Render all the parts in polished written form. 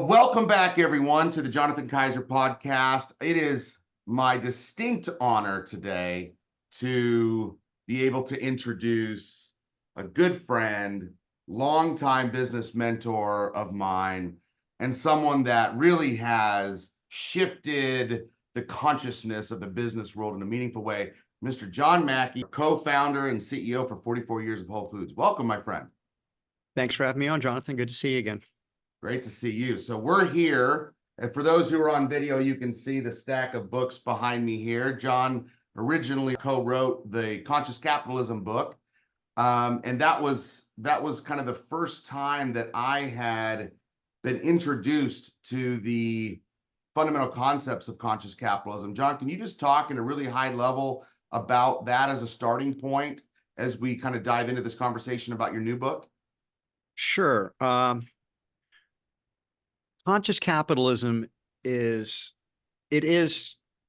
Welcome back, everyone, to the Jonathan Kaiser podcast. It is my distinct honor today to be able to introduce a good friend, longtime business mentor of mine, and someone that really has shifted the consciousness of the business world in a meaningful way. Mr. John Mackey, co-founder and CEO for 44 years of Whole Foods. Welcome, my friend. Thanks for having me on, Jonathan. Good to see you again. Great to see you. So we're here, and for those who are on video, you can see the stack of books behind me here. John originally co-wrote the Conscious Capitalism book, and that was kind of the first time that I had been introduced to the fundamental concepts of conscious capitalism. John, can you just talk in a really high level about that as a starting point as we kind of dive into this conversation about your new book? Sure. Conscious capitalism is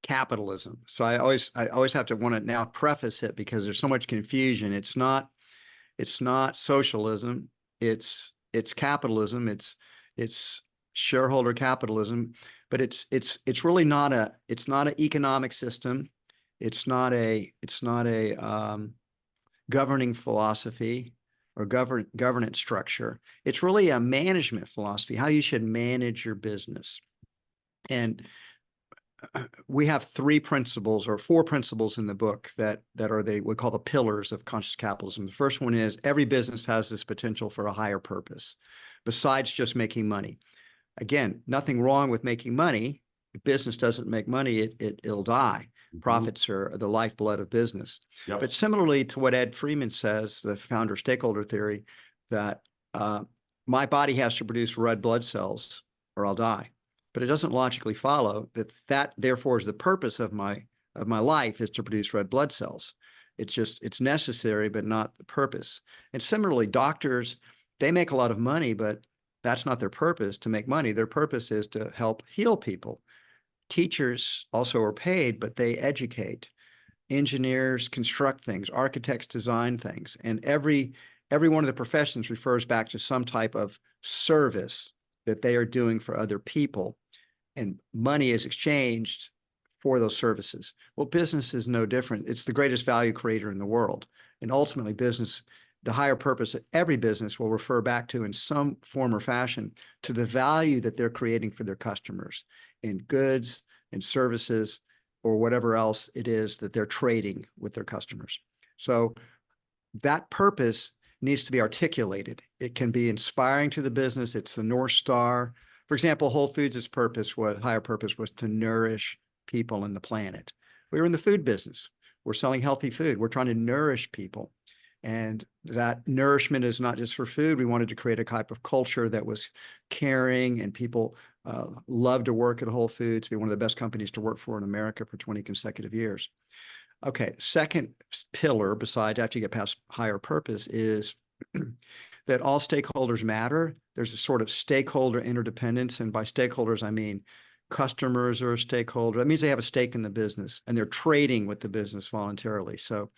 capitalism. So I always have to want to now preface it because there's so much confusion. It's not socialism. It's capitalism. It's shareholder capitalism, but it's really not an economic system. It's not a governing philosophy or governance structure. It's really a management philosophy, how you should manage your business. And we have three principles or four principles in the book that are we call the pillars of conscious capitalism. The first one is every business has this potential for a higher purpose besides just making money. Again, nothing wrong with making money. If business doesn't make money, it'll die. Profits are the lifeblood of business. Yep. But similarly to what Ed Freeman says, the founder of stakeholder theory, that my body has to produce red blood cells or I'll die. But it doesn't logically follow that therefore is the purpose of my life is to produce red blood cells. It's necessary, but not the purpose. And similarly, doctors, they make a lot of money, but that's not their purpose to make money. Their purpose is to help heal people. Teachers also are paid, but they educate. Engineers construct things. Architects design things. And every one of the professions refers back to some type of service that they are doing for other people. And money is exchanged for those services. Well, business is no different. It's the greatest value creator in the world. And ultimately, business, the higher purpose of every business will refer back to in some form or fashion to the value that they're creating for their customers in goods and services or whatever else it is that they're trading with their customers. So that purpose needs to be articulated. It can be inspiring to the business. It's the North Star. For example, Whole Foods' higher purpose was to nourish people and the planet. We're in the food business. We're selling healthy food. We're trying to nourish people. And that nourishment is not just for food. We wanted to create a type of culture that was caring and people love to work at Whole Foods, be one of the best companies to work for in America for 20 consecutive years. Okay, second pillar, besides after you get past higher purpose, is that all stakeholders matter. There's a sort of stakeholder interdependence. And by stakeholders, I mean customers are a stakeholder. That means they have a stake in the business and they're trading with the business voluntarily. So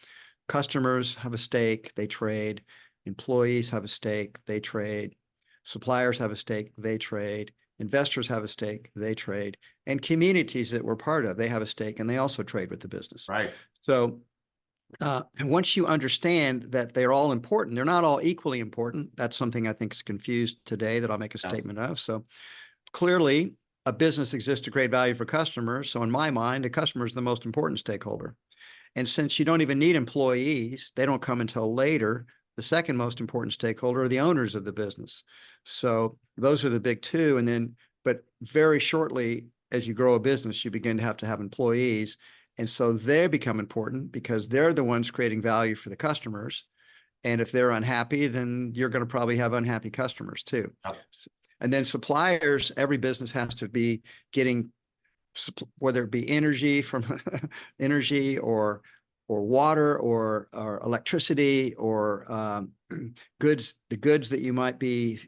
customers have a stake, they trade. Employees have a stake, they trade. Suppliers have a stake, they trade. Investors have a stake, they trade. And communities that we're part of, they have a stake and they also trade with the business. Right. So and once you understand that they're all important, they're not all equally important. That's something I think is confused today that I'll make a statement of. So clearly, a business exists to create value for customers. So in my mind, the customer is the most important stakeholder. And since you don't even need employees, they don't come until later. The second most important stakeholder are the owners of the business. So those are the big two. And then, but very shortly, as you grow a business, you begin to have employees. And so they become important because they're the ones creating value for the customers. And if they're unhappy, then you're going to probably have unhappy customers too. Yep. And then suppliers, every business has to be getting, whether it be energy from energy or water or electricity or goods, the goods that you might be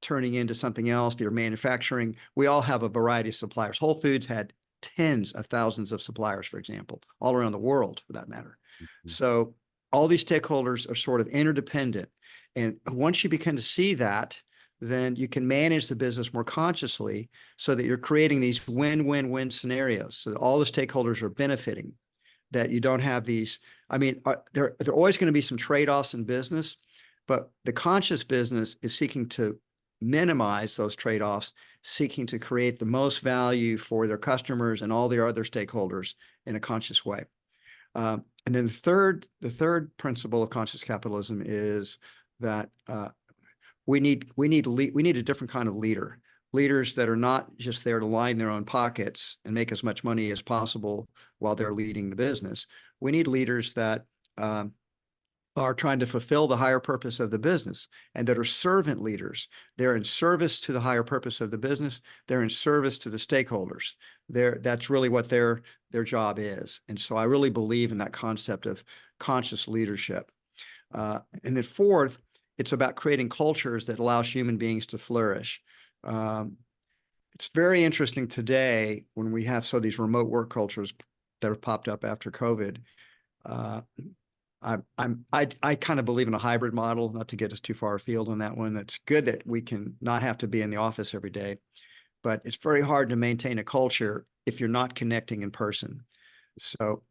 turning into something else, you're manufacturing. We all have a variety of suppliers. Whole Foods had tens of thousands of suppliers, for example, all around the world for that matter. Mm-hmm. So all these stakeholders are sort of interdependent. And once you begin to see that, then you can manage the business more consciously so that you're creating these win-win-win scenarios so that all the stakeholders are benefiting, that you don't have these. I mean, there are always going to be some trade-offs in business, but the conscious business is seeking to minimize those trade-offs, seeking to create the most value for their customers and all their other stakeholders in a conscious way. And then the third principle of conscious capitalism is that we need a different kind of leader. Leaders that are not just there to line their own pockets and make as much money as possible while they're leading the business. We need leaders that are trying to fulfill the higher purpose of the business and that are servant leaders. They're in service to the higher purpose of the business. They're in service to the stakeholders. That's really what their job is. And so I really believe in that concept of conscious leadership. And then fourth, it's about creating cultures that allows human beings to flourish. It's very interesting today when we have these remote work cultures that have popped up after COVID. I kind of believe in a hybrid model, not to get us too far afield on that one. It's good that we can not have to be in the office every day, but it's very hard to maintain a culture if you're not connecting in person. So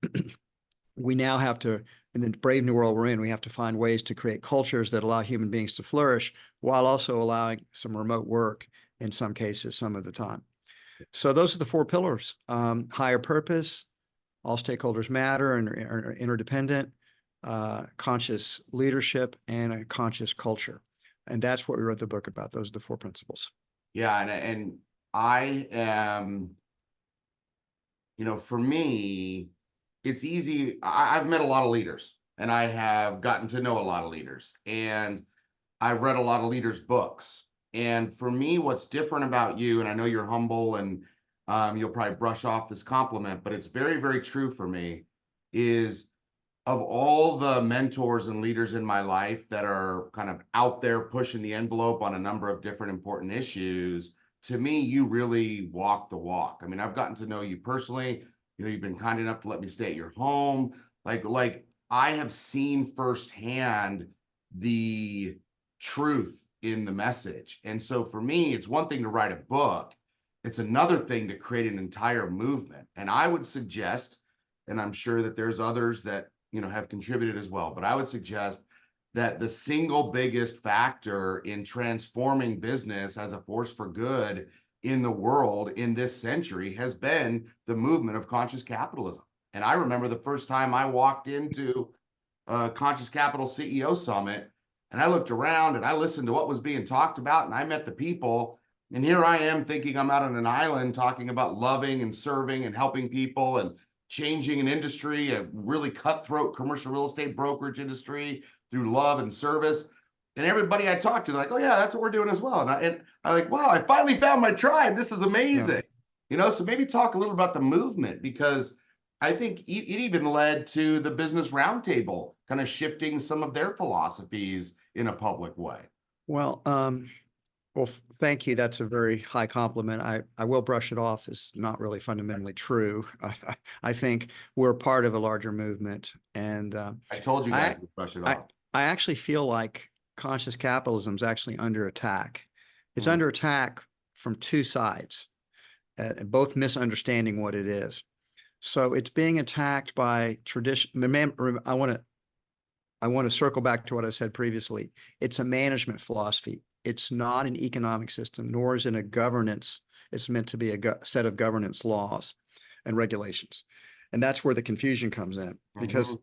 we now have to, in the brave new world we're in, we have to find ways to create cultures that allow human beings to flourish while also allowing some remote work in some cases, some of the time. So those are the four pillars: higher purpose, all stakeholders matter and are interdependent, conscious leadership, and a conscious culture. And that's what we wrote the book about. Those are the four principles. Yeah, and I am, for me, it's easy. I've met a lot of leaders and I have gotten to know a lot of leaders, and I've read a lot of leaders' books. And for me, what's different about you, and I know you're humble and you'll probably brush off this compliment, but it's very, very true for me, is of all the mentors and leaders in my life that are kind of out there pushing the envelope on a number of different important issues, to me, you really walk the walk. I mean, I've gotten to know you personally. You've been kind enough to let me stay at your home. Like I have seen firsthand the truth in the message. And so for me, it's one thing to write a book. It's another thing to create an entire movement. And I would suggest, and I'm sure that there's others that have contributed as well, but I would suggest that the single biggest factor in transforming business as a force for good in the world in this century has been the movement of conscious capitalism. And I remember the first time I walked into a Conscious Capital CEO Summit, and I looked around and I listened to what was being talked about, and I met the people. And here I am thinking I'm out on an island talking about loving and serving and helping people and changing an industry, a really cutthroat commercial real estate brokerage industry, through love and service. And everybody I talked to, like, oh yeah, that's what we're doing as well. And I'm like, wow, I finally found my tribe. This is amazing. Yeah. So maybe talk a little about the movement, because I think it even led to the Business Roundtable kind of shifting some of their philosophies in a public way. Well, thank you. That's a very high compliment. I will brush it off as not really fundamentally true. I think we're part of a larger movement. And I told you guys to brush it off. I actually feel like conscious capitalism is actually under attack. It's under attack from two sides, both misunderstanding what it is. So it's being attacked by tradition. I want to circle back to what I said previously. It's a management philosophy. It's not an economic system, nor is it a governance. It's meant to be a set of governance laws and regulations. And that's where the confusion comes in, because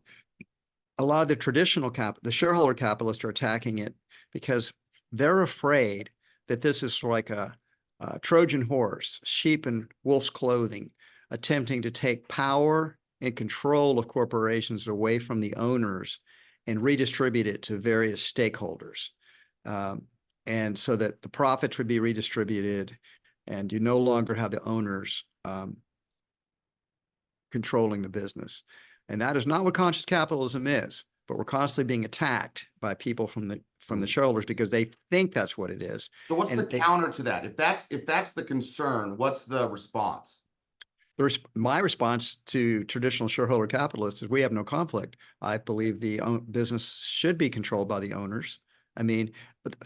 a lot of the traditional the shareholder capitalists are attacking it because they're afraid that this is like a Trojan horse, sheep in wolf's clothing, attempting to take power and control of corporations away from the owners and redistribute it to various stakeholders. And so that the profits would be redistributed and you no longer have the owners controlling the business. And that is not what conscious capitalism is, but we're constantly being attacked by people from the shareholders because they think that's what it is. So what's the counter to that? If that's the concern, what's the response? My response to traditional shareholder capitalists is we have no conflict. I believe the business should be controlled by the owners. I mean,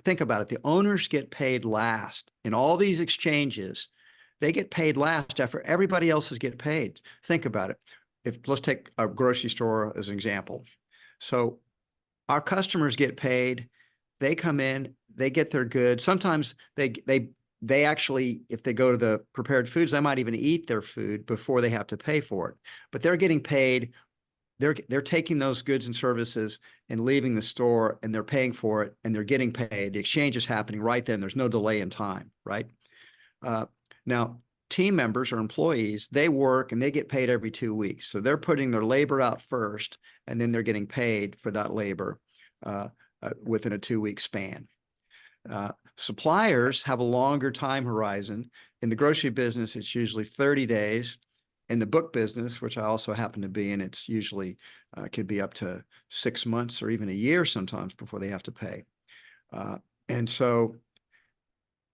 think about it. The owners get paid last in all these exchanges. They get paid last after everybody else is get paid. Think about it. Let's take a grocery store as an example. So our customers get paid. They come in, they get their goods. Sometimes they actually, if they go to the prepared foods, they might even eat their food before they have to pay for it. But they're getting paid. They're taking those goods and services and leaving the store, and they're paying for it, and they're getting paid. The exchange is happening right then. There's no delay in time, right? Now, team members or employees, they work and they get paid every 2 weeks. So they're putting their labor out first, and then they're getting paid for that labor within a 2-week span. Suppliers have a longer time horizon. In the grocery business, it's usually 30 days. In the book business, which I also happen to be in, it's usually could be up to 6 months or even a year sometimes before they have to pay. And so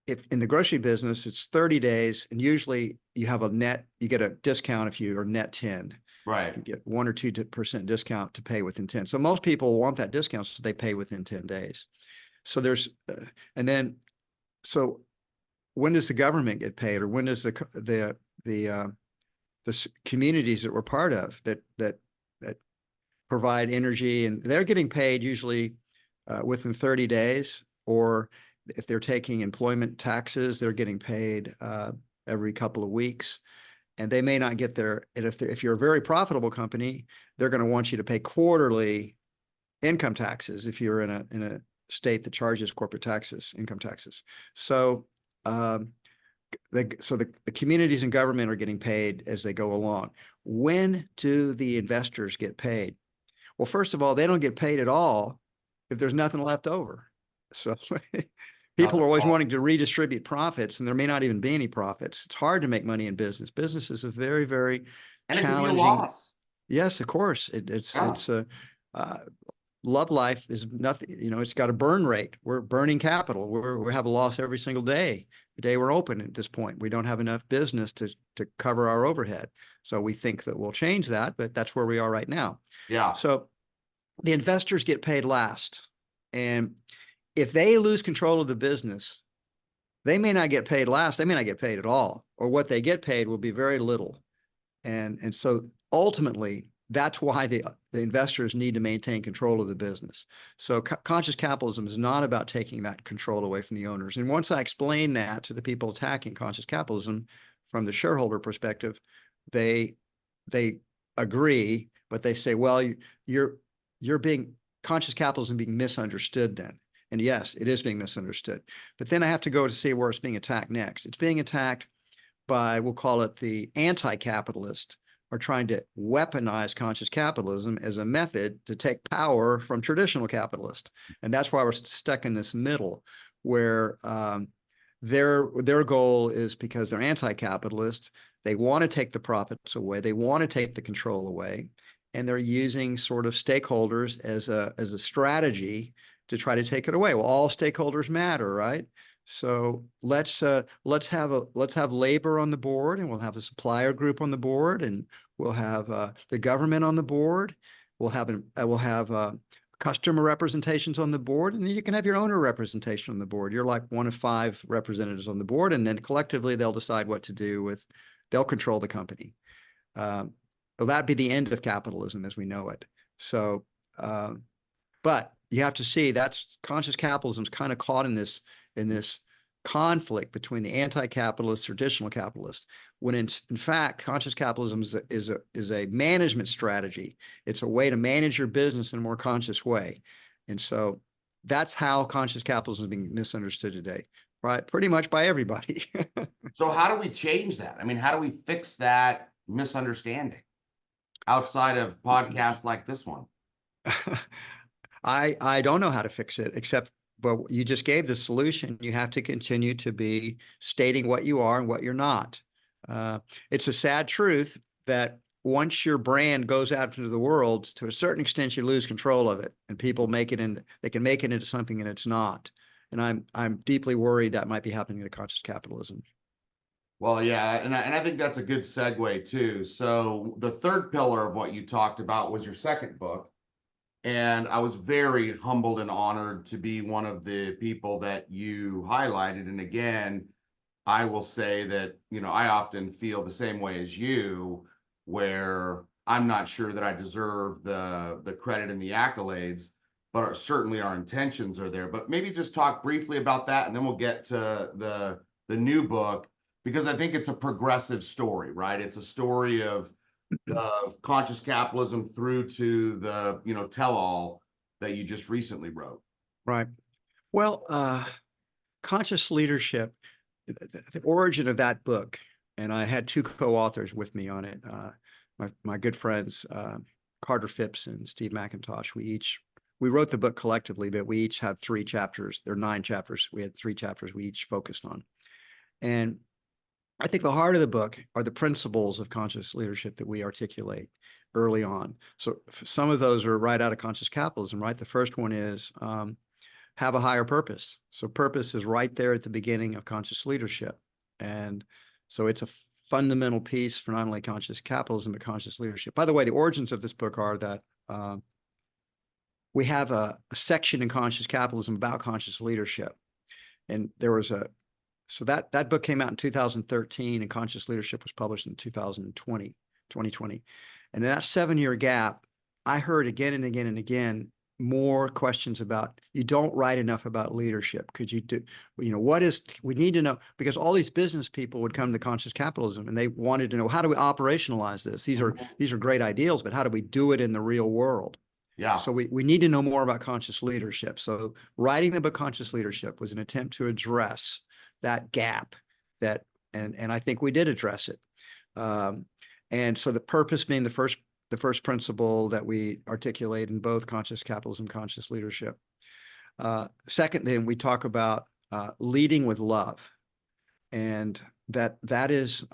if in the grocery business, it's 30 days, and usually you get a discount if you are net 10. Right. You get 1 or 2% discount to pay within 10. So most people want that discount, so they pay within 10 days. So so when does the government get paid, or when does the communities that we're part of that provide energy, and they're getting paid usually within 30 days, or if they're taking employment taxes, they're getting paid every couple of weeks, and they may not get their, and if you're a very profitable company, they're going to want you to pay quarterly income taxes if you're in a state that charges corporate taxes, income taxes. So the communities and government are getting paid as they go along. When do the investors get paid? Well, first of all, they don't get paid at all if there's nothing left over. So people are always wanting to redistribute profits, and there may not even be any profits. It's hard to make money in business. Business is a very, very challenging. It can be a loss. Yes, of course. It's love life is nothing, it's got a burn rate. We're burning capital. We have a loss every single day. The day we're open at this point, we don't have enough business to cover our overhead. So we think that we'll change that, but that's where we are right now. Yeah. So the investors get paid last. And if they lose control of the business, they may not get paid last. They may not get paid at all, or what they get paid will be very little. And so ultimately, that's why the investors need to maintain control of the business. So conscious capitalism is not about taking that control away from the owners. And once I explain that to the people attacking conscious capitalism from the shareholder perspective, they agree, but they say, well, conscious capitalism being misunderstood then. And yes, it is being misunderstood. But then I have to go to see where it's being attacked next. It's being attacked by, we'll call it the anti-capitalist, are trying to weaponize conscious capitalism as a method to take power from traditional capitalists. And that's why we're stuck in this middle, where their goal is, because they're anti-capitalist, they want to take the profits away, they want to take the control away, and they're using sort of stakeholders as a strategy to try to take it away. Well, all stakeholders matter, right? So let's have labor on the board, and we'll have a supplier group on the board, and we'll have the government on the board. We'll have customer representations on the board, and you can have your owner representation on the board. You're like one of 5 representatives on the board, and then collectively they'll decide what to do they'll control the company. Well, that'd be the end of capitalism as we know it. So, but you have to see that's conscious capitalism is kind of caught in this conflict between the anti-capitalist, traditional capitalist, when in fact, conscious capitalism is a management strategy. It's a way to manage your business in a more conscious way. And so that's how conscious capitalism is being misunderstood today, right? Pretty much by everybody. So how do we change that? I mean, how do we fix that misunderstanding outside of podcasts like this one? I don't know how to fix it, except, but you just gave the solution. You have to continue to be stating what you are and what you're not. It's a sad truth that once your brand goes out into the world, to a certain extent, you lose control of it, and people they can make it into something that it's not. And I'm deeply worried that might be happening to conscious capitalism. Well, yeah, and I think that's a good segue too. So the third pillar of what you talked about was your second book, And I was very humbled and honored to be one of the people that you highlighted. And again, I will say that, I often feel the same way as you, where I'm not sure that I deserve the credit and the accolades, but certainly our intentions are there. But maybe just talk briefly about that, and then we'll get to the new book, because I think it's a progressive story, right? It's a story of conscious capitalism through to the, tell-all that you just recently wrote. Right. Well, conscious leadership, the origin of that book, and I had two co-authors with me on it, my good friends, Carter Phipps and Steve McIntosh. We wrote the book collectively, but we each had 3 chapters. There are 9 chapters. We had 3 chapters we each focused on. And I think the heart of the book are the principles of conscious leadership that we articulate early on. So some of those are right out of Conscious Capitalism, right? The first one is have a higher purpose. So purpose is right there at the beginning of conscious leadership. And so it's a fundamental piece for not only conscious capitalism, but conscious leadership. By the way, the origins of this book are that we have a section in Conscious Capitalism about conscious leadership. And there was so that book came out in 2013, and Conscious Leadership was published in 2020. And in that 7-year gap, I heard again and again and again more questions about, you don't write enough about leadership. Could you do, we need to know, because all these business people would come to conscious capitalism and they wanted to know, how do we operationalize this? These are great ideals, but how do we do it in the real world? Yeah. So we need to know more about conscious leadership. So writing the book Conscious Leadership was an attempt to address that gap, and I think we did address it. And so the purpose being the first principle that we articulate in both Conscious Capitalism, Conscious Leadership. Second, then we talk about leading with love, and that is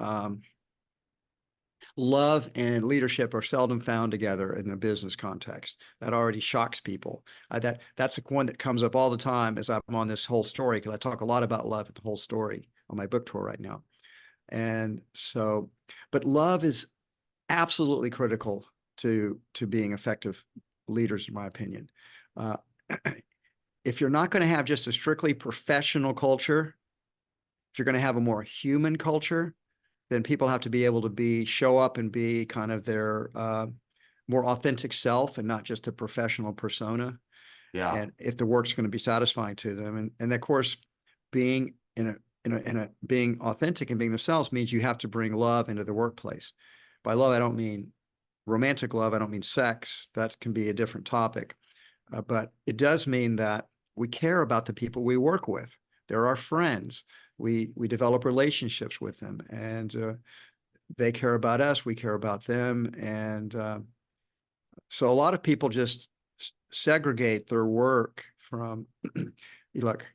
love and leadership are seldom found together in a business context. That already shocks people. That's one that comes up all the time as I'm on this whole story, because I talk a lot about love at the whole story on my book tour right now. And so, but love is absolutely critical to being effective leaders, in my opinion. If you're not going to have just a strictly professional culture, if you're going to have a more human culture, then people have to be able to show up and be kind of their more authentic self and not just a professional persona. Yeah. And if the work's going to be satisfying to them, and of course, being being authentic and being themselves means you have to bring love into the workplace. By love, I don't mean romantic love. I don't mean sex. That can be a different topic. But it does mean that we care about the people we work with. They're our friends. We develop relationships with them, and they care about us. We care about them. And so a lot of people just segregate their work from, look,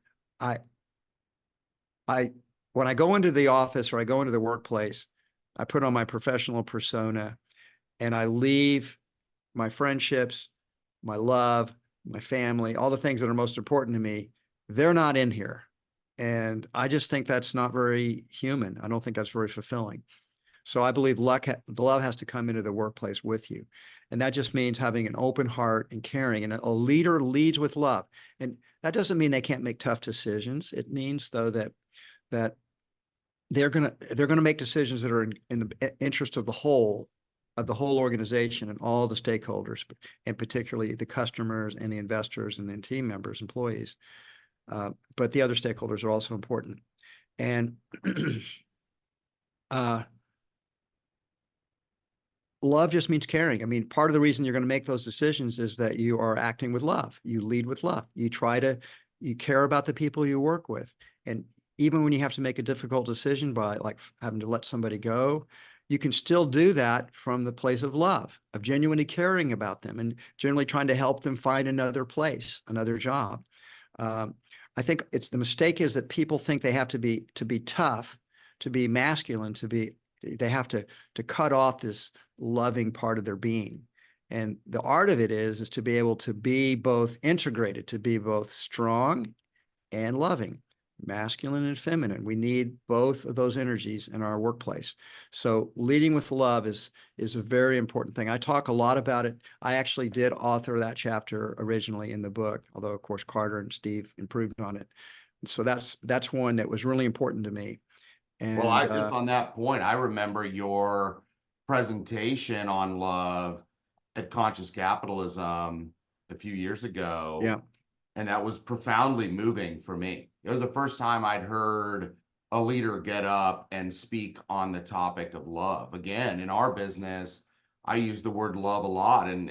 when I go into the office or I go into the workplace, I put on my professional persona and I leave my friendships, my love, my family, all the things that are most important to me. They're not in here. And I just think that's not very human. I don't think that's very fulfilling. So I believe the love has to come into the workplace with you. And that just means having an open heart and caring. And a leader leads with love. And that doesn't mean they can't make tough decisions. It means, though, that they're gonna make decisions that are in the interest of the whole organization and all the stakeholders, and particularly the customers and the investors and the team members, employees. But the other stakeholders are also important. And love just means caring. I mean, part of the reason you're going to make those decisions is that you are acting with love. You lead with love. You care about the people you work with. And even when you have to make a difficult decision by like having to let somebody go, you can still do that from the place of love, of genuinely caring about them and generally trying to help them find another place, another job. I think the mistake is that people think they have to be tough, to be masculine, they have to cut off this loving part of their being. And the art of it is to be able to be both integrated, to be both strong and loving. masculine and feminine. We need both of those energies in our workplace. So leading with love is a very important thing. I talk a lot about it. I actually did author that chapter originally in the book, although of course Carter and Steve improved on it. So that's one that was really important to me. Well, And I just on that point, I remember your presentation on love at Conscious Capitalism a few years ago. yeah, And that was profoundly moving for me. It was the first time I'd heard a leader get up and speak on the topic of love. Again, in our business, I use the word love a lot, and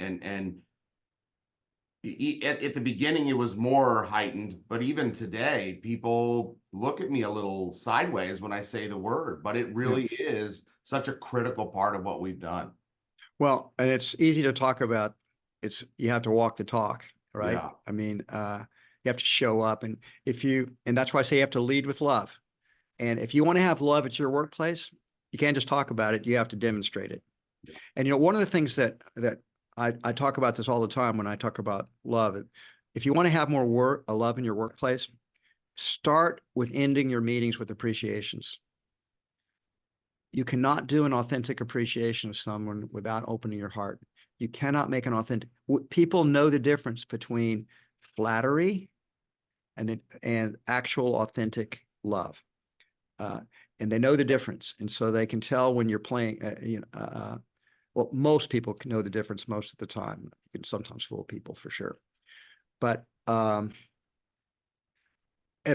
at the beginning it was more heightened, but even today people look at me a little sideways when I say the word, but it yeah. really is such a critical part of what we've done. Well, and it's easy to talk about. You have to walk the talk, right? Yeah. I mean, you have to show up, and and that's why I say you have to lead with love. And if you want to have love at your workplace, you can't just talk about it. You have to demonstrate it. Yeah. And one of the things that I talk about this all the time when I talk about love. If you want to have more love in your workplace, start with ending your meetings with appreciations. You cannot do an authentic appreciation of someone without opening your heart. You cannot make an authentic. People know the difference between flattery and actual authentic love. And they know the difference. And so they can tell when you're playing, well, most people can know the difference most of the time. You can sometimes fool people for sure. But at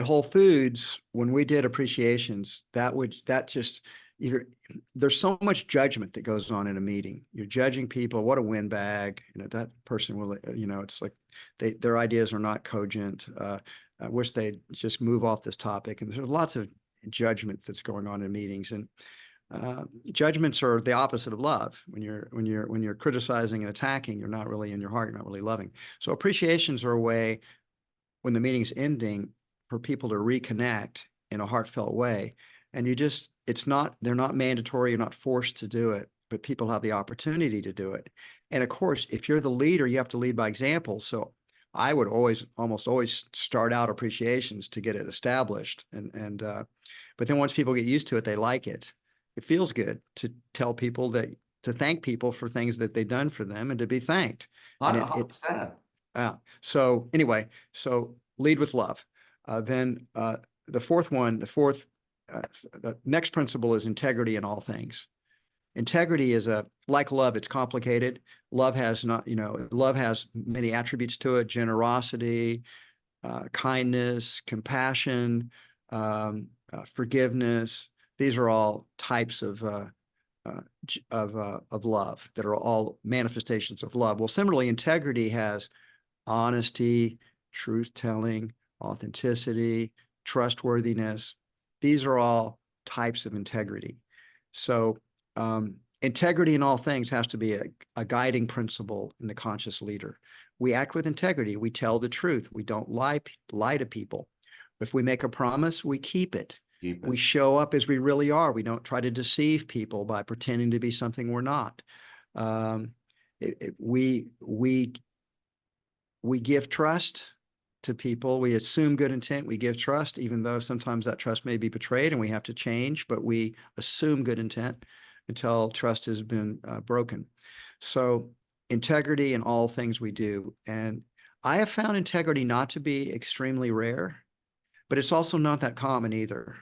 Whole Foods, when we did appreciations, there's so much judgment that goes on in a meeting. You're judging people. What a windbag. That person will, it's like their ideas are not cogent. I wish they'd just move off this topic. And there's lots of judgment that's going on in meetings. And judgments are the opposite of love. When you're criticizing and attacking, you're not really in your heart, you're not really loving. So appreciations are a way when the meeting's ending for people to reconnect in a heartfelt way. And they're not mandatory, you're not forced to do it, but people have the opportunity to do it. And of course, if you're the leader, you have to lead by example. So I would almost always start out appreciations to get it established. But then once people get used to it, they like it. It feels good to tell people to thank people for things that they've done for them and to be thanked. And 100%. so anyway, so lead with love. Then the next principle is integrity in all things. Integrity is like love, it's complicated. Love has many attributes to it: generosity, kindness, compassion, forgiveness. These are all types of love that are all manifestations of love. Well, similarly, integrity has honesty, truth-telling, authenticity, trustworthiness. These are all types of integrity. So integrity in all things has to be a guiding principle in the conscious leader. We act with integrity. We tell the truth. We don't lie to people. If we make a promise, we keep it. We show up as we really are. We don't try to deceive people by pretending to be something we're not. We give trust to people. We assume good intent. We give trust, even though sometimes that trust may be betrayed and we have to change, but we assume good intent until trust has been broken. So integrity in all things we do. And I have found integrity not to be extremely rare, but it's also not that common either.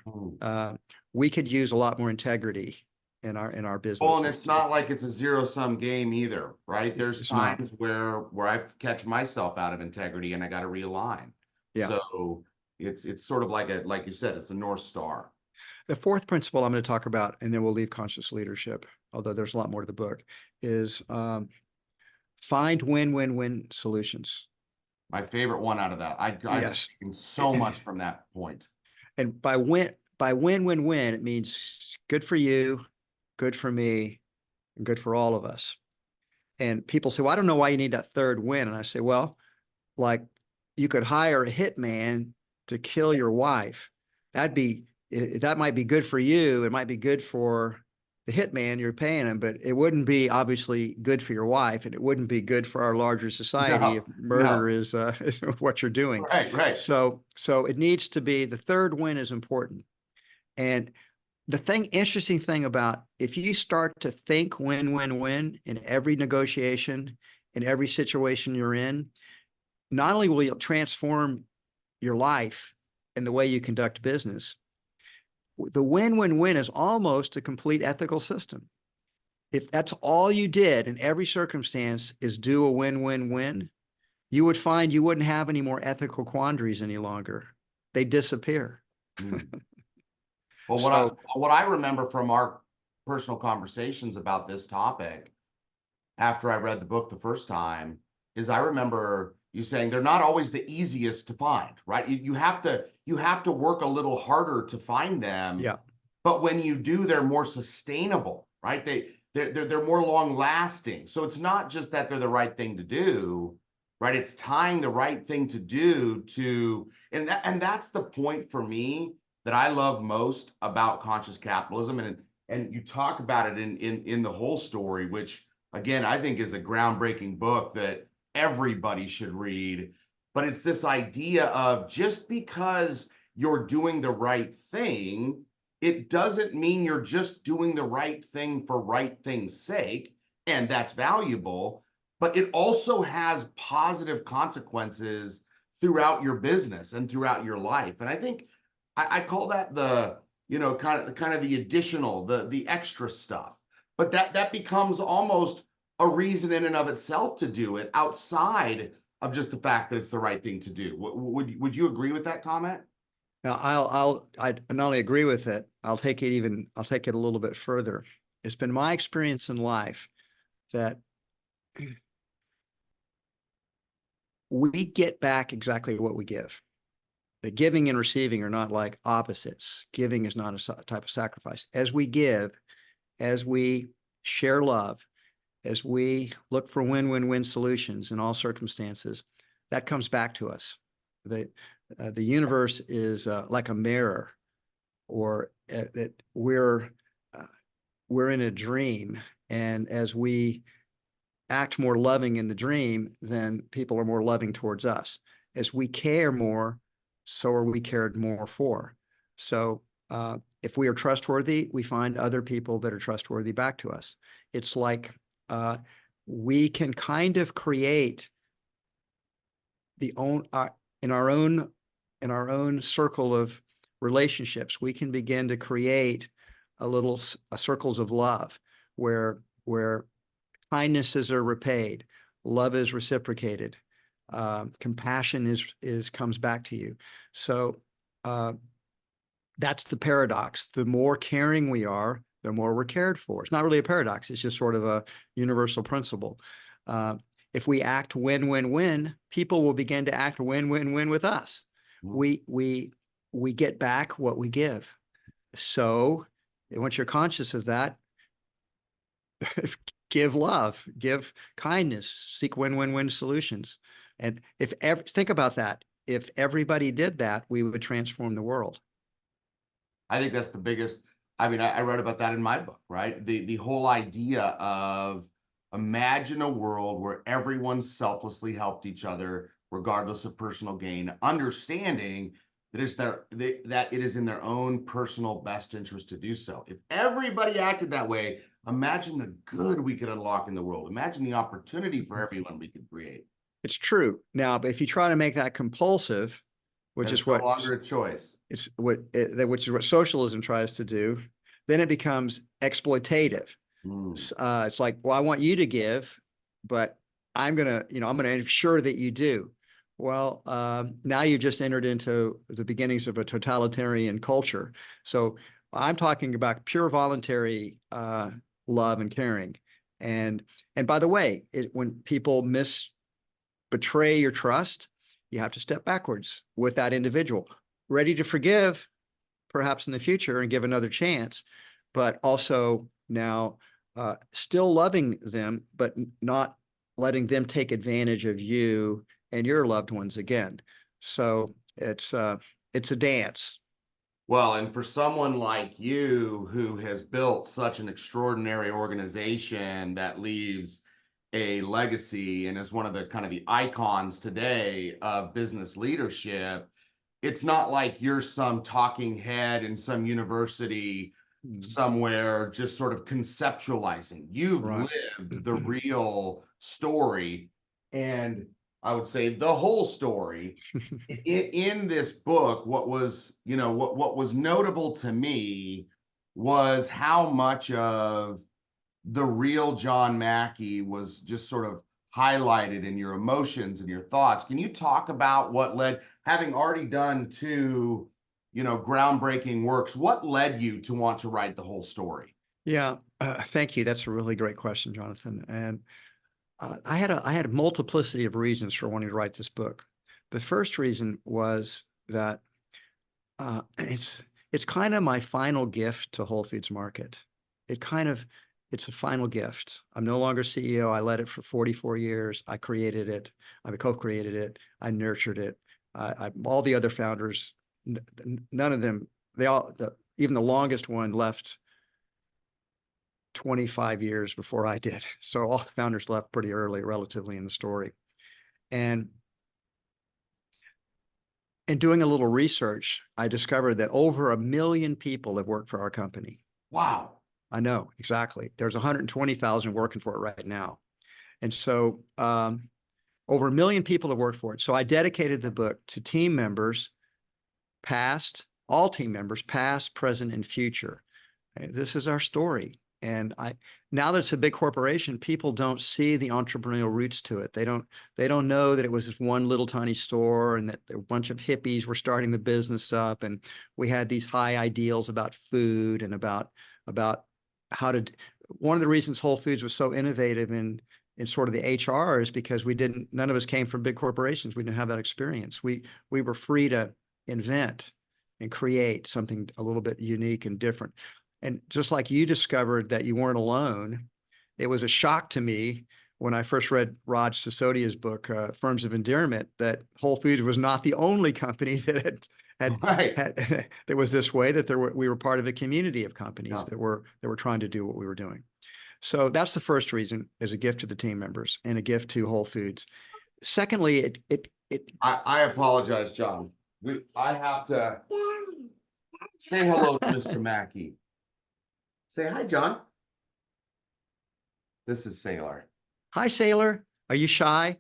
We could use a lot more integrity in our business. Well, and it's not like it's a zero-sum game either, right? There's times where I catch myself out of integrity and I got to realign. Yeah. So it's sort of like you said, it's a North Star. The fourth principle I'm going to talk about, and then we'll leave conscious leadership, although there's a lot more to the book, is find win-win-win solutions. My favorite one out of that. I've taken so much from that point. And by win-win-win, it means good for you, good for me, and good for all of us. And people say, well, I don't know why you need that third win. And I say, well, like you could hire a hitman to kill your wife. That might be good for you. It might be good for the hitman, you're paying him, but it wouldn't be obviously good for your wife, and it wouldn't be good for our larger society if No, murder no. is what you're doing. Right, right. So it needs to be, the third win is important. And the interesting thing about, if you start to think win, win, win in every negotiation, in every situation you're in, not only will it transform your life and the way you conduct business, the win-win-win is almost a complete ethical system. If that's all you did in every circumstance is do a win-win-win, you would find you wouldn't have any more ethical quandaries any longer. They disappear. Mm. Well, So what I remember from our personal conversations about this topic after I read the book the first time is I remember you saying they're not always the easiest to find, right? You have to work a little harder to find them, yeah, but when you do, they're more sustainable, right? They're more long lasting. So it's not just that they're the right thing to do, right? It's tying the right thing to do to, and that's the point for me that I love most about conscious capitalism. And you talk about it in the whole story, which again, I think is a groundbreaking book that everybody should read. But it's this idea of just because you're doing the right thing, it doesn't mean you're just doing the right thing for right thing's sake. And that's valuable, but it also has positive consequences throughout your business and throughout your life. And I think I call that the, kind of the additional, the extra stuff. But that becomes almost a reason in and of itself to do it outside of just the fact that it's the right thing to do. Would you agree with that comment? now I not only agree with it, I'll take it a little bit further. It's been my experience in life that we get back exactly what we give. The giving and receiving are not like opposites. Giving is not a type of sacrifice. As we give, as we share love, as we look for win-win-win solutions in all circumstances, that comes back to us. The universe is like a mirror, or that we're in a dream, and as we act more loving in the dream, then people are more loving towards us. As we care more, so are we cared more for. So if we are trustworthy, we find other people that are trustworthy back to us. It's like we can kind of create in our own circle of relationships. We can begin to create circles of love where kindnesses are repaid, love is reciprocated, compassion comes back to you. So that's the paradox. The more caring we are, the more we're cared for. It's not really a paradox. It's just sort of a universal principle. If we act win-win-win, people will begin to act win-win-win with us. We get back what we give. So once you're conscious of that, give love, give kindness, seek win-win-win solutions. And think about that. If everybody did that, we would transform the world. I think that's the biggest. I mean, I wrote about that in my book, right? The whole idea of imagine a world where everyone selflessly helped each other, regardless of personal gain, understanding that it is in their own personal best interest to do so. If everybody acted that way, imagine the good we could unlock in the world. Imagine the opportunity for everyone we could create. It's true. Now, but if you try to make that compulsive, which is no longer a choice. Which is what socialism tries to do, then it becomes exploitative. It's like, well, I want you to give, but I'm gonna ensure that you do. Well, now you just entered into the beginnings of a totalitarian culture. So I'm talking about pure voluntary love and caring. And by the way, when people betray your trust, you have to step backwards with that individual, ready to forgive, perhaps in the future, and give another chance, but also now still loving them, but not letting them take advantage of you and your loved ones again. So it's a dance. Well, and for someone like you who has built such an extraordinary organization that leaves a legacy and is one of the kind of the icons today of business leadership, it's not like you're some talking head in some university Mm. somewhere just sort of conceptualizing. You've Right. lived the real story, and I would say the whole story. In this book, what was, what was notable to me was how much of the real John Mackey was just sort of highlighted in your emotions and your thoughts. Can you talk about what led, having already done two, groundbreaking works, what led you to want to write the whole story? Yeah, thank you. That's a really great question, Jonathan. And I had a multiplicity of reasons for wanting to write this book. The first reason was that it's kind of my final gift to Whole Foods Market. It kind of it's a final gift. I'm no longer CEO. I led it for 44 years. I created it. I co-created it. I nurtured it. All the other founders, none of them, even the longest one left 25 years before I did. So all the founders left pretty early, relatively, in the story. And in doing a little research, I discovered that over 1 million people have worked for our company. Wow. I know, exactly. There's 120,000 working for it right now. And so over 1 million people have worked for it. So I dedicated the book to team members, all team members, past, present, and future. This is our story. And now that it's a big corporation, people don't see the entrepreneurial roots to it. They don't know that it was this one little tiny store and that a bunch of hippies were starting the business up. And we had these high ideals about food and about how to, one of the reasons Whole Foods was so innovative in sort of the HR is because none of us came from big corporations. We didn't have that experience. We were free to invent and create something a little bit unique and different. And just like you discovered that you weren't alone, it was a shock to me when I first read Raj Sisodia's book, Firms of Endearment, that Whole Foods was not the only company that Right. that was this way, that we were part of a community of companies Yeah. that were trying to do what we were doing. So that's the first reason, as a gift to the team members and a gift to Whole Foods. Secondly, I apologize, John. I have to say hello to Mr. Mackey. Say hi, John. This is Sailor. Hi, Sailor. Are you shy?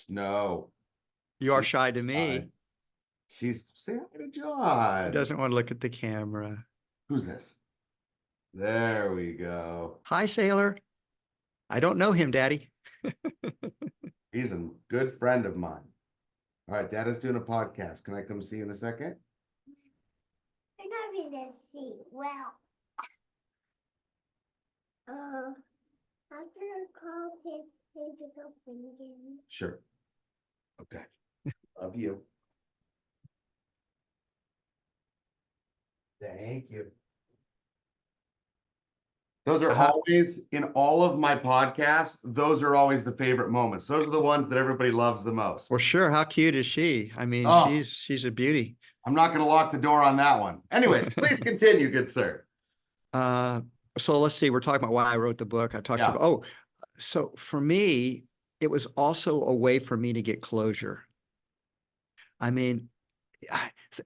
No, You are she's shy to hi. me. She's say hi to He John. doesn't want to look at the camera. Who's this? There we go. Hi, Sailor. I don't know him, Daddy. He's a good friend of mine. All right, Dad is doing a podcast. Can I come see you in a second? I'm not going to see. Well, after I call him to go bring him. Sure. Okay. Love you. Thank you. Those are always, in all of my podcasts, those are always the favorite moments. Those are the ones that everybody loves the most. Well, sure. How cute is she? I mean, Oh. she's a beauty. I'm not going to lock the door on that one. Anyways, please continue, good sir. So let's see. We're talking about why I wrote the book. I talked about, so for me, it was also a way for me to get closure. I mean,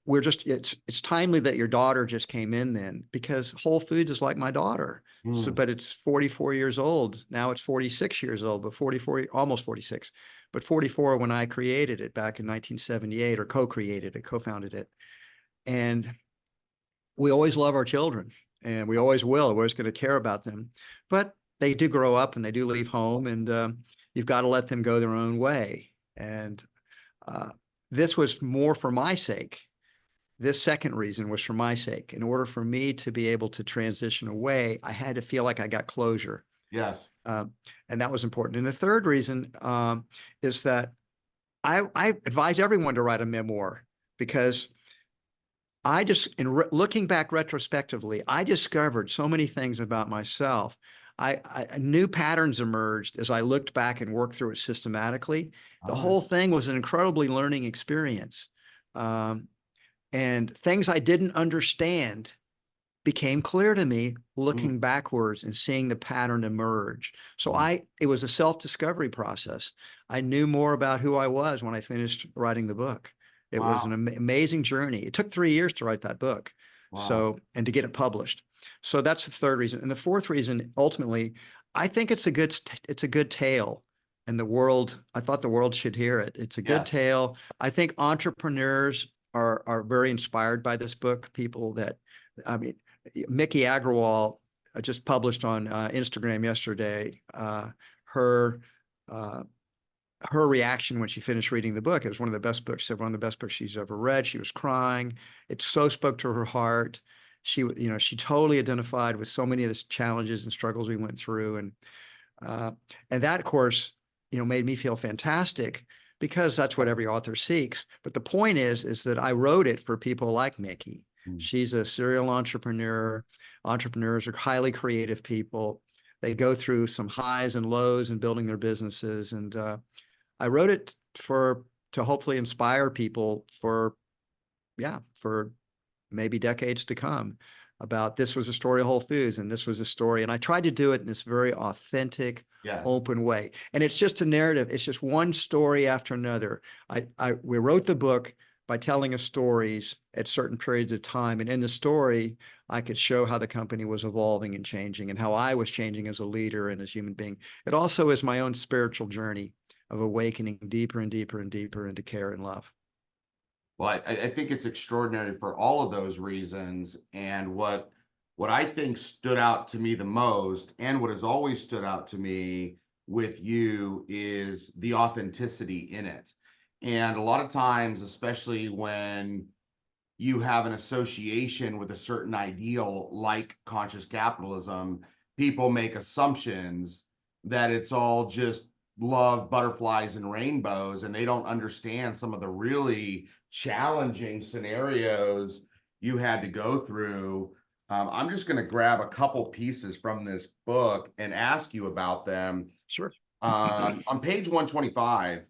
it's timely that your daughter just came in then, because Whole Foods is like my daughter. So, but it's 44 years old. Now it's 46 years old, but 44, almost 46, but 44 when I created it back in 1978, or co-created it, co-founded it. And we always love our children, and we always will. We're always going to care about them, but they do grow up and they do leave home, and you've got to let them go their own way. And this was more for my sake. This second reason was for my sake. In order for me to be able to transition away, I had to feel like I got closure. Yes. And that was important. And the third reason is that I advise everyone to write a memoir, because looking back retrospectively, I discovered so many things about myself. New patterns emerged as I looked back and worked through it systematically. The whole thing was an incredibly learning experience. And things I didn't understand became clear to me looking Mm. backwards and seeing the pattern emerge. So Mm. it was a self-discovery process. I knew more about who I was when I finished writing the book. It was an Wow. amazing journey. It took 3 years to write that book. Wow. So, and to get it published. So that's the third reason. And the fourth reason, ultimately, I think it's a good tale. And I thought the world should hear it. It's a good Yes. tale. I think entrepreneurs are very inspired by this book. People that, I mean, Mackey just published on Instagram yesterday, her her reaction when she finished reading the book. It was one of the best books, one of the best books she's ever read. She was crying. It so spoke to her heart. She totally identified with so many of the challenges and struggles we went through. And that, of course, made me feel fantastic because that's what every author seeks. But the point is that I wrote it for people like Mackey. Mm. She's a serial entrepreneur. Entrepreneurs are highly creative people. They go through some highs and lows in building their businesses. And I wrote it to hopefully inspire people for maybe decades to come about this was a story of Whole Foods and this was a story. And I tried to do it in this very authentic, Yes. open way. And it's just a narrative. It's just one story after another. We wrote the book by telling us stories at certain periods of time. And in the story, I could show how the company was evolving and changing and how I was changing as a leader and as a human being. It also is my own spiritual journey of awakening deeper and deeper and deeper into care and love. Well, I think it's extraordinary for all of those reasons. And what I think stood out to me the most, and what has always stood out to me with you, is the authenticity in it. And a lot of times, especially when you have an association with a certain ideal like conscious capitalism, people make assumptions that it's all just love, butterflies, and rainbows, and they don't understand some of the really challenging scenarios you had to go through. I'm just going to grab a couple pieces from this book and ask you about them. Sure. On page 125,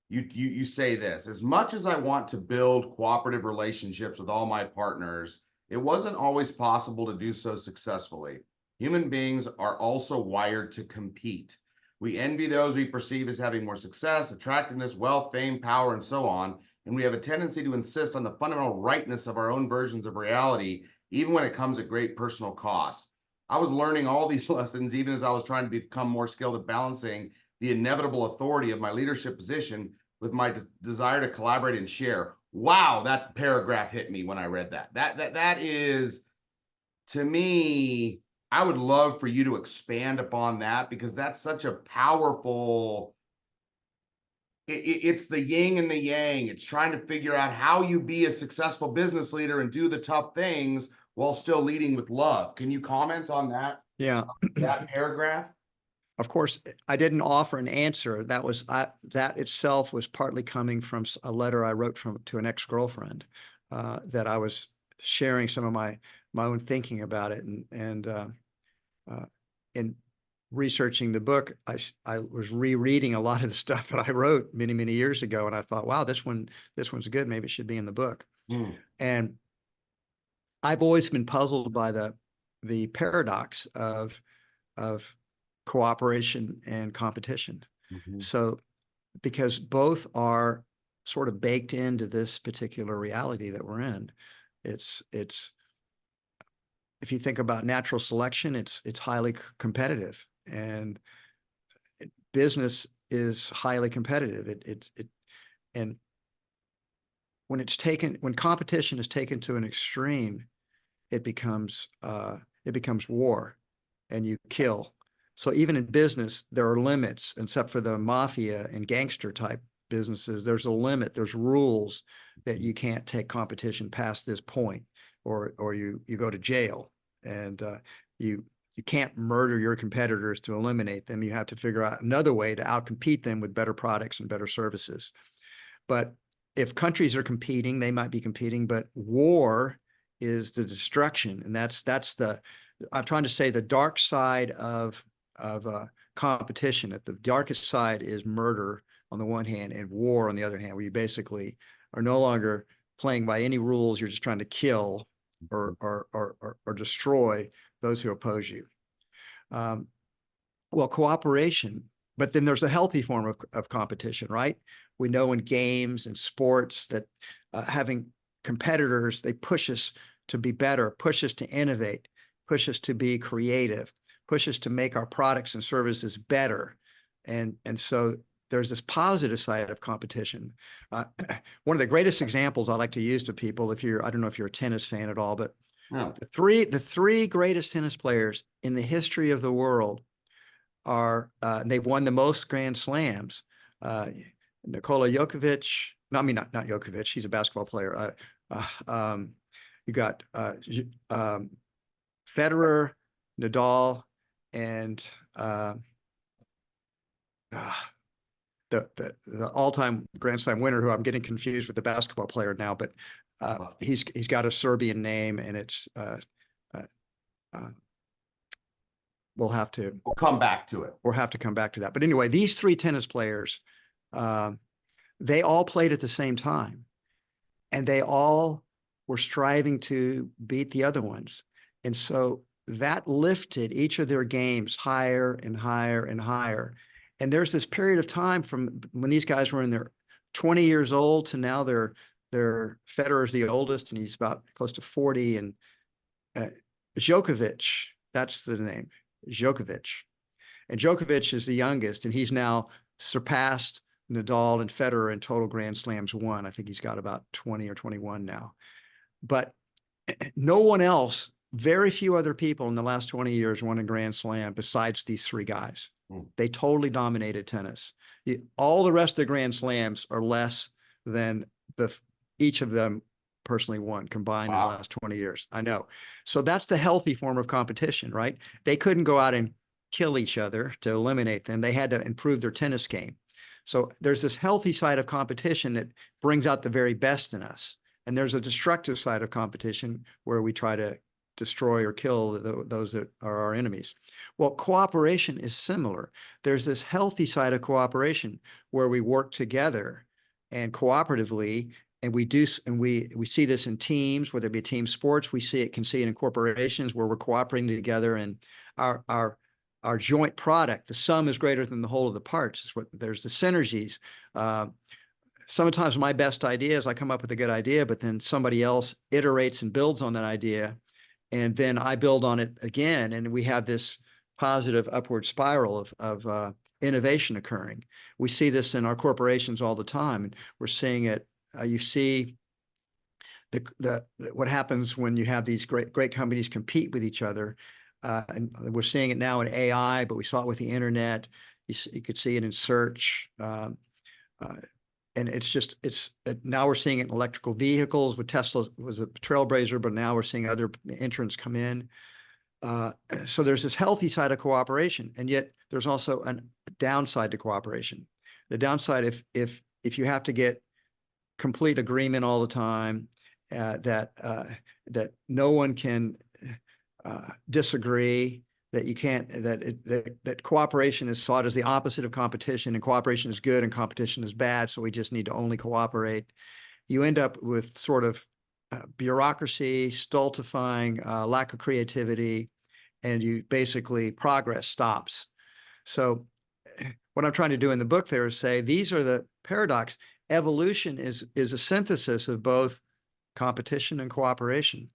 you say this: as much as I want to build cooperative relationships with all my partners, it wasn't always possible to do so successfully. Human beings are also wired to compete. We envy those we perceive as having more success, attractiveness, wealth, fame, power, and so on. And we have a tendency to insist on the fundamental rightness of our own versions of reality, even when it comes at great personal cost. I was learning all these lessons even as I was trying to become more skilled at balancing the inevitable authority of my leadership position with my desire to collaborate and share. Wow, that paragraph hit me when I read that. That is, to me, I would love for you to expand upon that, because that's such a powerful, it's the yin and the yang. It's trying to figure out how you be a successful business leader and do the tough things while still leading with love. Can you comment on that, Yeah. that paragraph? Of course, I didn't offer an answer. That itself was partly coming from a letter I wrote to an ex-girlfriend, that I was sharing some of my own thinking about it, and in researching the book, I was rereading a lot of the stuff that I wrote many years ago, and I thought, wow, this one's good. Maybe it should be in the book. Mm. And I've always been puzzled by the paradox of cooperation and competition. Mhm. So, because both are sort of baked into this particular reality that we're in, it's if you think about natural selection, it's highly competitive, and business is highly competitive. And when competition is taken to an extreme, it becomes war, and you kill. So even in business, there are limits, except for the mafia and gangster type businesses. There's a limit. There's rules that you can't take competition past this point, or you go to jail, and you can't murder your competitors to eliminate them. You have to figure out another way to outcompete them with better products and better services. But if countries are competing, they might be competing, but war is the destruction, and that's I'm trying to say the dark side of competition. At the darkest side is murder on the one hand, and war on the other hand, where you basically are no longer playing by any rules. You're just trying to kill or destroy those who oppose you. Well, cooperation, but then there's a healthy form of competition, right? We know in games and sports that having competitors, they push us to be better, push us to innovate, push us to be creative, push us to make our products and services better. And so there's this positive side of competition. One of the greatest examples I like to use to people, I don't know if you're a tennis fan at all, but No. the three greatest tennis players in the history of the world are, they've won the most Grand Slams. Nikola Jokovic, no, I mean, not Jokovic, he's a basketball player. You got Federer, Nadal, and the all-time Grand Slam winner, who I'm getting confused with the basketball player now, but he's got a Serbian name, and it's we'll come back to it. We'll have to come back to that. But anyway, these three tennis players, they all played at the same time, and they all were striving to beat the other ones. And so that lifted each of their games higher and higher and higher. And there's this period of time from when these guys were in their 20 years old to now Federer's the oldest, and he's about close to 40. And Djokovic, that's the name, Djokovic. And Djokovic is the youngest, and he's now surpassed Nadal and Federer in total Grand Slams won. I think he's got about 20 or 21 now. But no one else, very few other people in the last 20 years won a Grand Slam besides these three guys. They totally dominated tennis. All the rest of the Grand Slams are less than each of them personally won combined in the last 20 years. I know. So that's the healthy form of competition, right? They couldn't go out and kill each other to eliminate them. They had to improve their tennis game. So there's this healthy side of competition that brings out the very best in us. And there's a destructive side of competition where we try to destroy or kill those that are our enemies. Well, cooperation is similar. There's this healthy side of cooperation where we work together and cooperatively, and we see this in teams, whether it be team sports. We can see it in corporations where we're cooperating together, and our joint product, the sum is greater than the whole of the parts. There's the synergies. Sometimes my best ideas, I come up with a good idea, but then somebody else iterates and builds on that idea, and then I build on it again, and we have this positive upward spiral of innovation occurring. We see this in our corporations all the time, and we're seeing it. You see what happens when you have these great companies compete with each other. And we're seeing it now in AI, but we saw it with the internet. You could see it in search. And now we're seeing it in electrical vehicles. With Tesla was a trailblazer, but now we're seeing other entrants come in. So there's this healthy side of cooperation, and yet there's also a downside to cooperation. The downside, if you have to get complete agreement all the time, that no one can disagree, that you can't, that cooperation is sought as the opposite of competition, and cooperation is good and competition is bad, so we just need to only cooperate. You end up with sort of bureaucracy, stultifying, lack of creativity, and you basically progress stops. So what I'm trying to do in the book there is say, these are the paradox. Evolution is a synthesis of both competition and cooperation.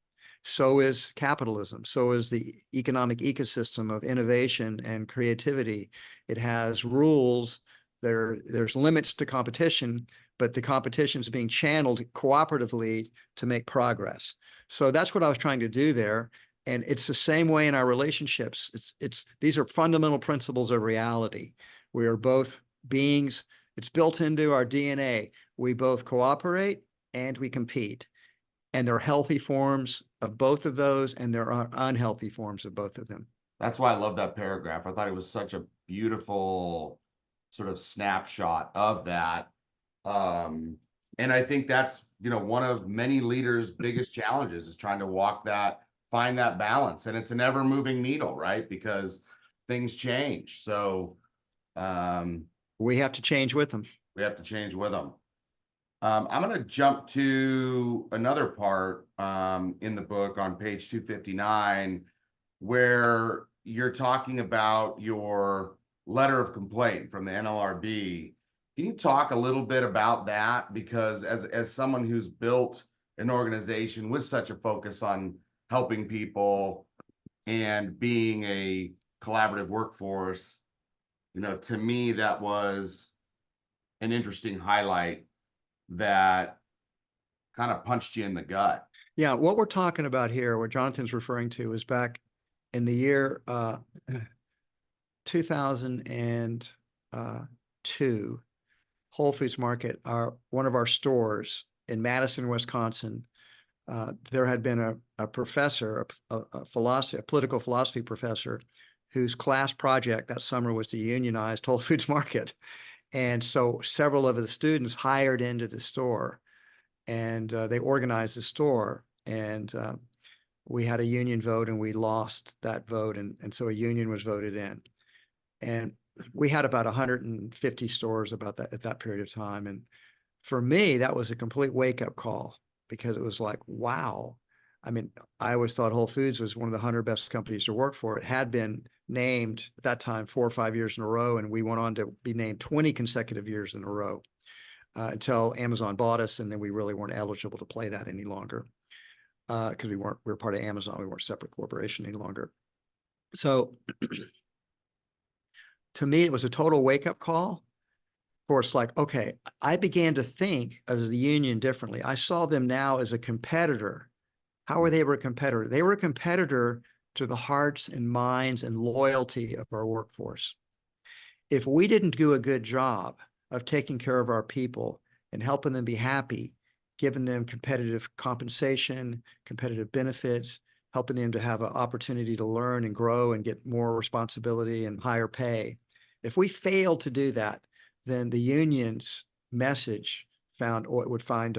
So is capitalism. So is the economic ecosystem of innovation and creativity. It has rules. There's limits to competition, but the competition is being channeled cooperatively to make progress. So that's what I was trying to do there. And it's the same way in our relationships. These are fundamental principles of reality. We are both beings. It's built into our DNA. We both cooperate and we compete. And there are healthy forms of both of those, and there are unhealthy forms of both of them. That's why I love that paragraph. I thought it was such a beautiful sort of snapshot of that. And I think that's, one of many leaders' biggest challenges is trying to find that balance. And it's an ever moving needle, right? Because things change. So we have to change with them. We have to change with them. I'm going to jump to another part in the book on page 259, where you're talking about your letter of complaint from the NLRB. Can you talk a little bit about that? Because as someone who's built an organization with such a focus on helping people and being a collaborative workforce, you know, to me, that was an interesting highlight that kind of punched you in the gut. Yeah, what we're talking about here, what Jonathan's referring to, is back in the year 2002, Whole Foods Market, one of our stores in Madison, Wisconsin, there had been a professor, a political philosophy professor, whose class project that summer was to unionize Whole Foods Market. And so several of the students hired into the store, and they organized the store. And we had a union vote, and we lost that vote. And so a union was voted in. And we had about 150 stores about that at that period of time. And for me, that was a complete wake-up call, because it was like, wow. I mean, I always thought Whole Foods was one of the 100 best companies to work for. It had been named at that time 4 or 5 years in a row, and we went on to be named 20 consecutive years in a row until Amazon bought us, and then we really weren't eligible to play that any longer because we were part of Amazon. We weren't a separate corporation any longer. So to me, it was a total wake-up call. For it's like, okay, I began to think of the union differently. I saw them now as a competitor. How were they a competitor? They were a competitor to the hearts and minds and loyalty of our workforce. If we didn't do a good job of taking care of our people and helping them be happy, giving them competitive compensation, competitive benefits, helping them to have an opportunity to learn and grow and get more responsibility and higher pay, if we failed to do that, then the union's message would find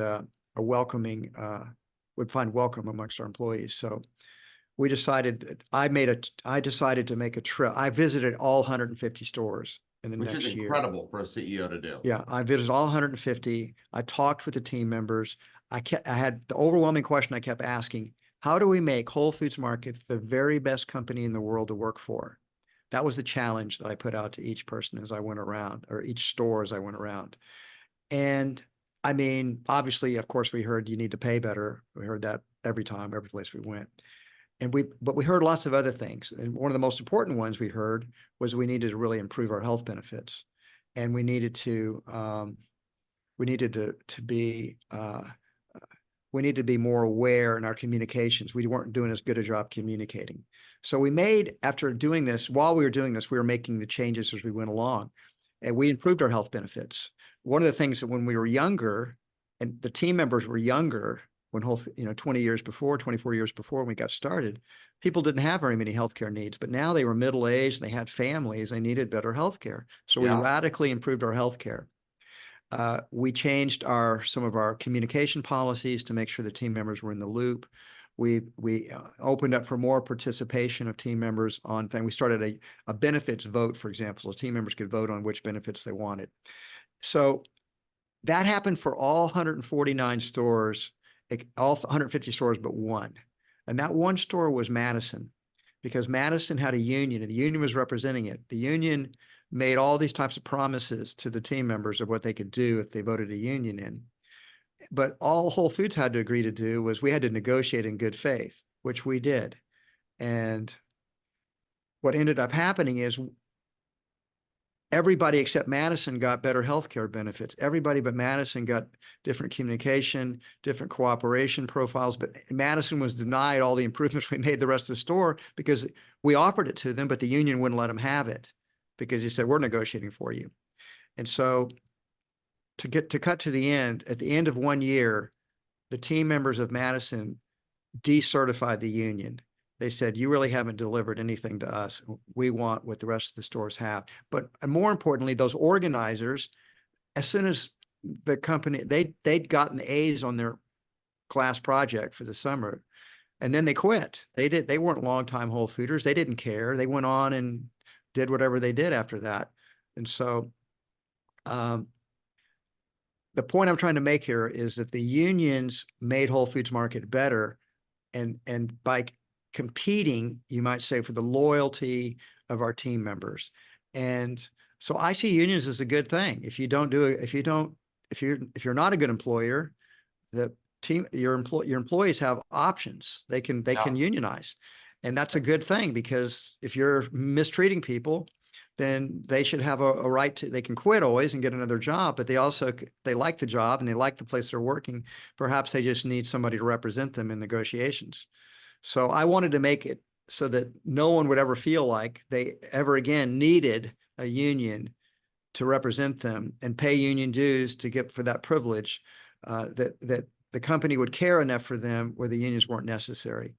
welcome amongst our employees. So we decided that I decided to make a trip. I visited all 150 stores in the next year. Which is incredible for a CEO to do. Yeah, I visited all 150. I talked with the team members. I had the overwhelming question I kept asking: how do we make Whole Foods Market the very best company in the world to work for? That was the challenge that I put out to each person as I went around, or each store as I went around. And I mean, obviously, of course, we heard you need to pay better. We heard that every time, every place we went. But we heard lots of other things. And one of the most important ones we heard was we needed to really improve our health benefits. And we needed to be more aware in our communications. We weren't doing as good a job communicating. So after doing this, while we were doing this, we were making the changes as we went along, and we improved our health benefits. One of the things that when we were younger, and the team members were younger, when 20 years before, 24 years before when we got started, people didn't have very many healthcare needs, but now they were middle-aged, and they had families, they needed better healthcare. So we radically improved our healthcare. We changed some of our communication policies to make sure the team members were in the loop. We opened up for more participation of team members on things. We started a benefits vote, for example, so team members could vote on which benefits they wanted. So that happened for all 149 stores, all 150 stores but one. And that one store was Madison, because Madison had a union, and the union was representing it. The union made all these types of promises to the team members of what they could do if they voted a union in. But all Whole Foods had to agree to do was we had to negotiate in good faith, which we did. And what ended up happening is everybody except Madison got better healthcare benefits. Everybody but Madison got different communication, different cooperation profiles. But Madison was denied all the improvements we made the rest of the store because we offered it to them, but the union wouldn't let them have it because he said, we're negotiating for you. And so to cut to the end, at the end of 1 year, the team members of Madison decertified the union. They said, you really haven't delivered anything to us. We want what the rest of the stores have. But more importantly, those organizers, as soon as the company, they'd gotten A's on their class project for the summer, and then they quit. They weren't longtime Whole Fooders. They didn't care. They went on and did whatever they did after that. And so the point I'm trying to make here is that the unions made Whole Foods Market better, and by competing, you might say, for the loyalty of our team members. And so I see unions as a good thing. If you're not a good employer, the your employees have options. They can unionize. And that's a good thing, because if you're mistreating people, then they should have a right to, they can quit always and get another job, but they like the job and they like the place they're working. Perhaps they just need somebody to represent them in negotiations. So I wanted to make it so that no one would ever feel like they ever again needed a union to represent them and pay union dues to get for that privilege, that the company would care enough for them where the unions weren't necessary.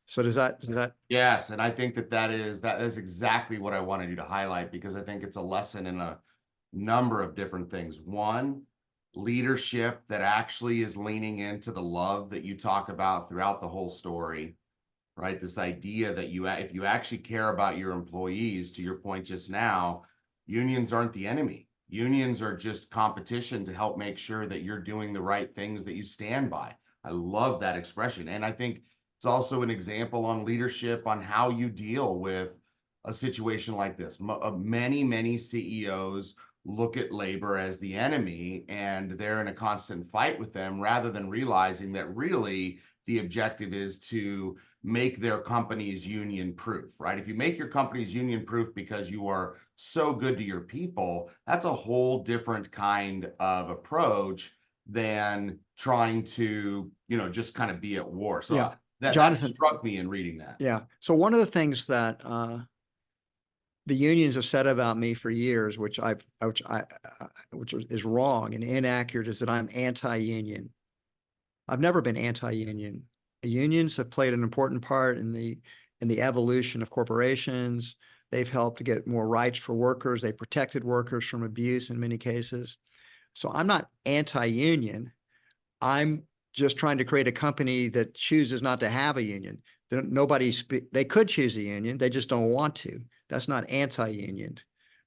So does that? Yes, and I think that is exactly what I wanted you to highlight, because I think it's a lesson in a number of different things. One, leadership that actually is leaning into the love that you talk about throughout the whole story, right? This idea that if you actually care about your employees, to your point just now, unions aren't the enemy. Unions are just competition to help make sure that you're doing the right things that you stand by. I love that expression. And I think it's also an example on leadership, on how you deal with a situation like this. Many CEOs look at labor as the enemy, and they're in a constant fight with them, rather than realizing that really the objective is to make their companies union proof, right? If you make your companies union proof because you are so good to your people, that's a whole different kind of approach than trying to, just kind of be at war. So Yeah. that Jonathan, struck me in reading that. Yeah. So one of the things that the unions have said about me for years, which is wrong and inaccurate, is that I'm anti-union. I've never been anti-union. Unions have played an important part in the evolution of corporations. They've helped to get more rights for workers. They protected workers from abuse in many cases. So I'm not anti-union. I'm just trying to create a company that chooses not to have a union. They could choose a union, they just don't want to. That's not anti-union.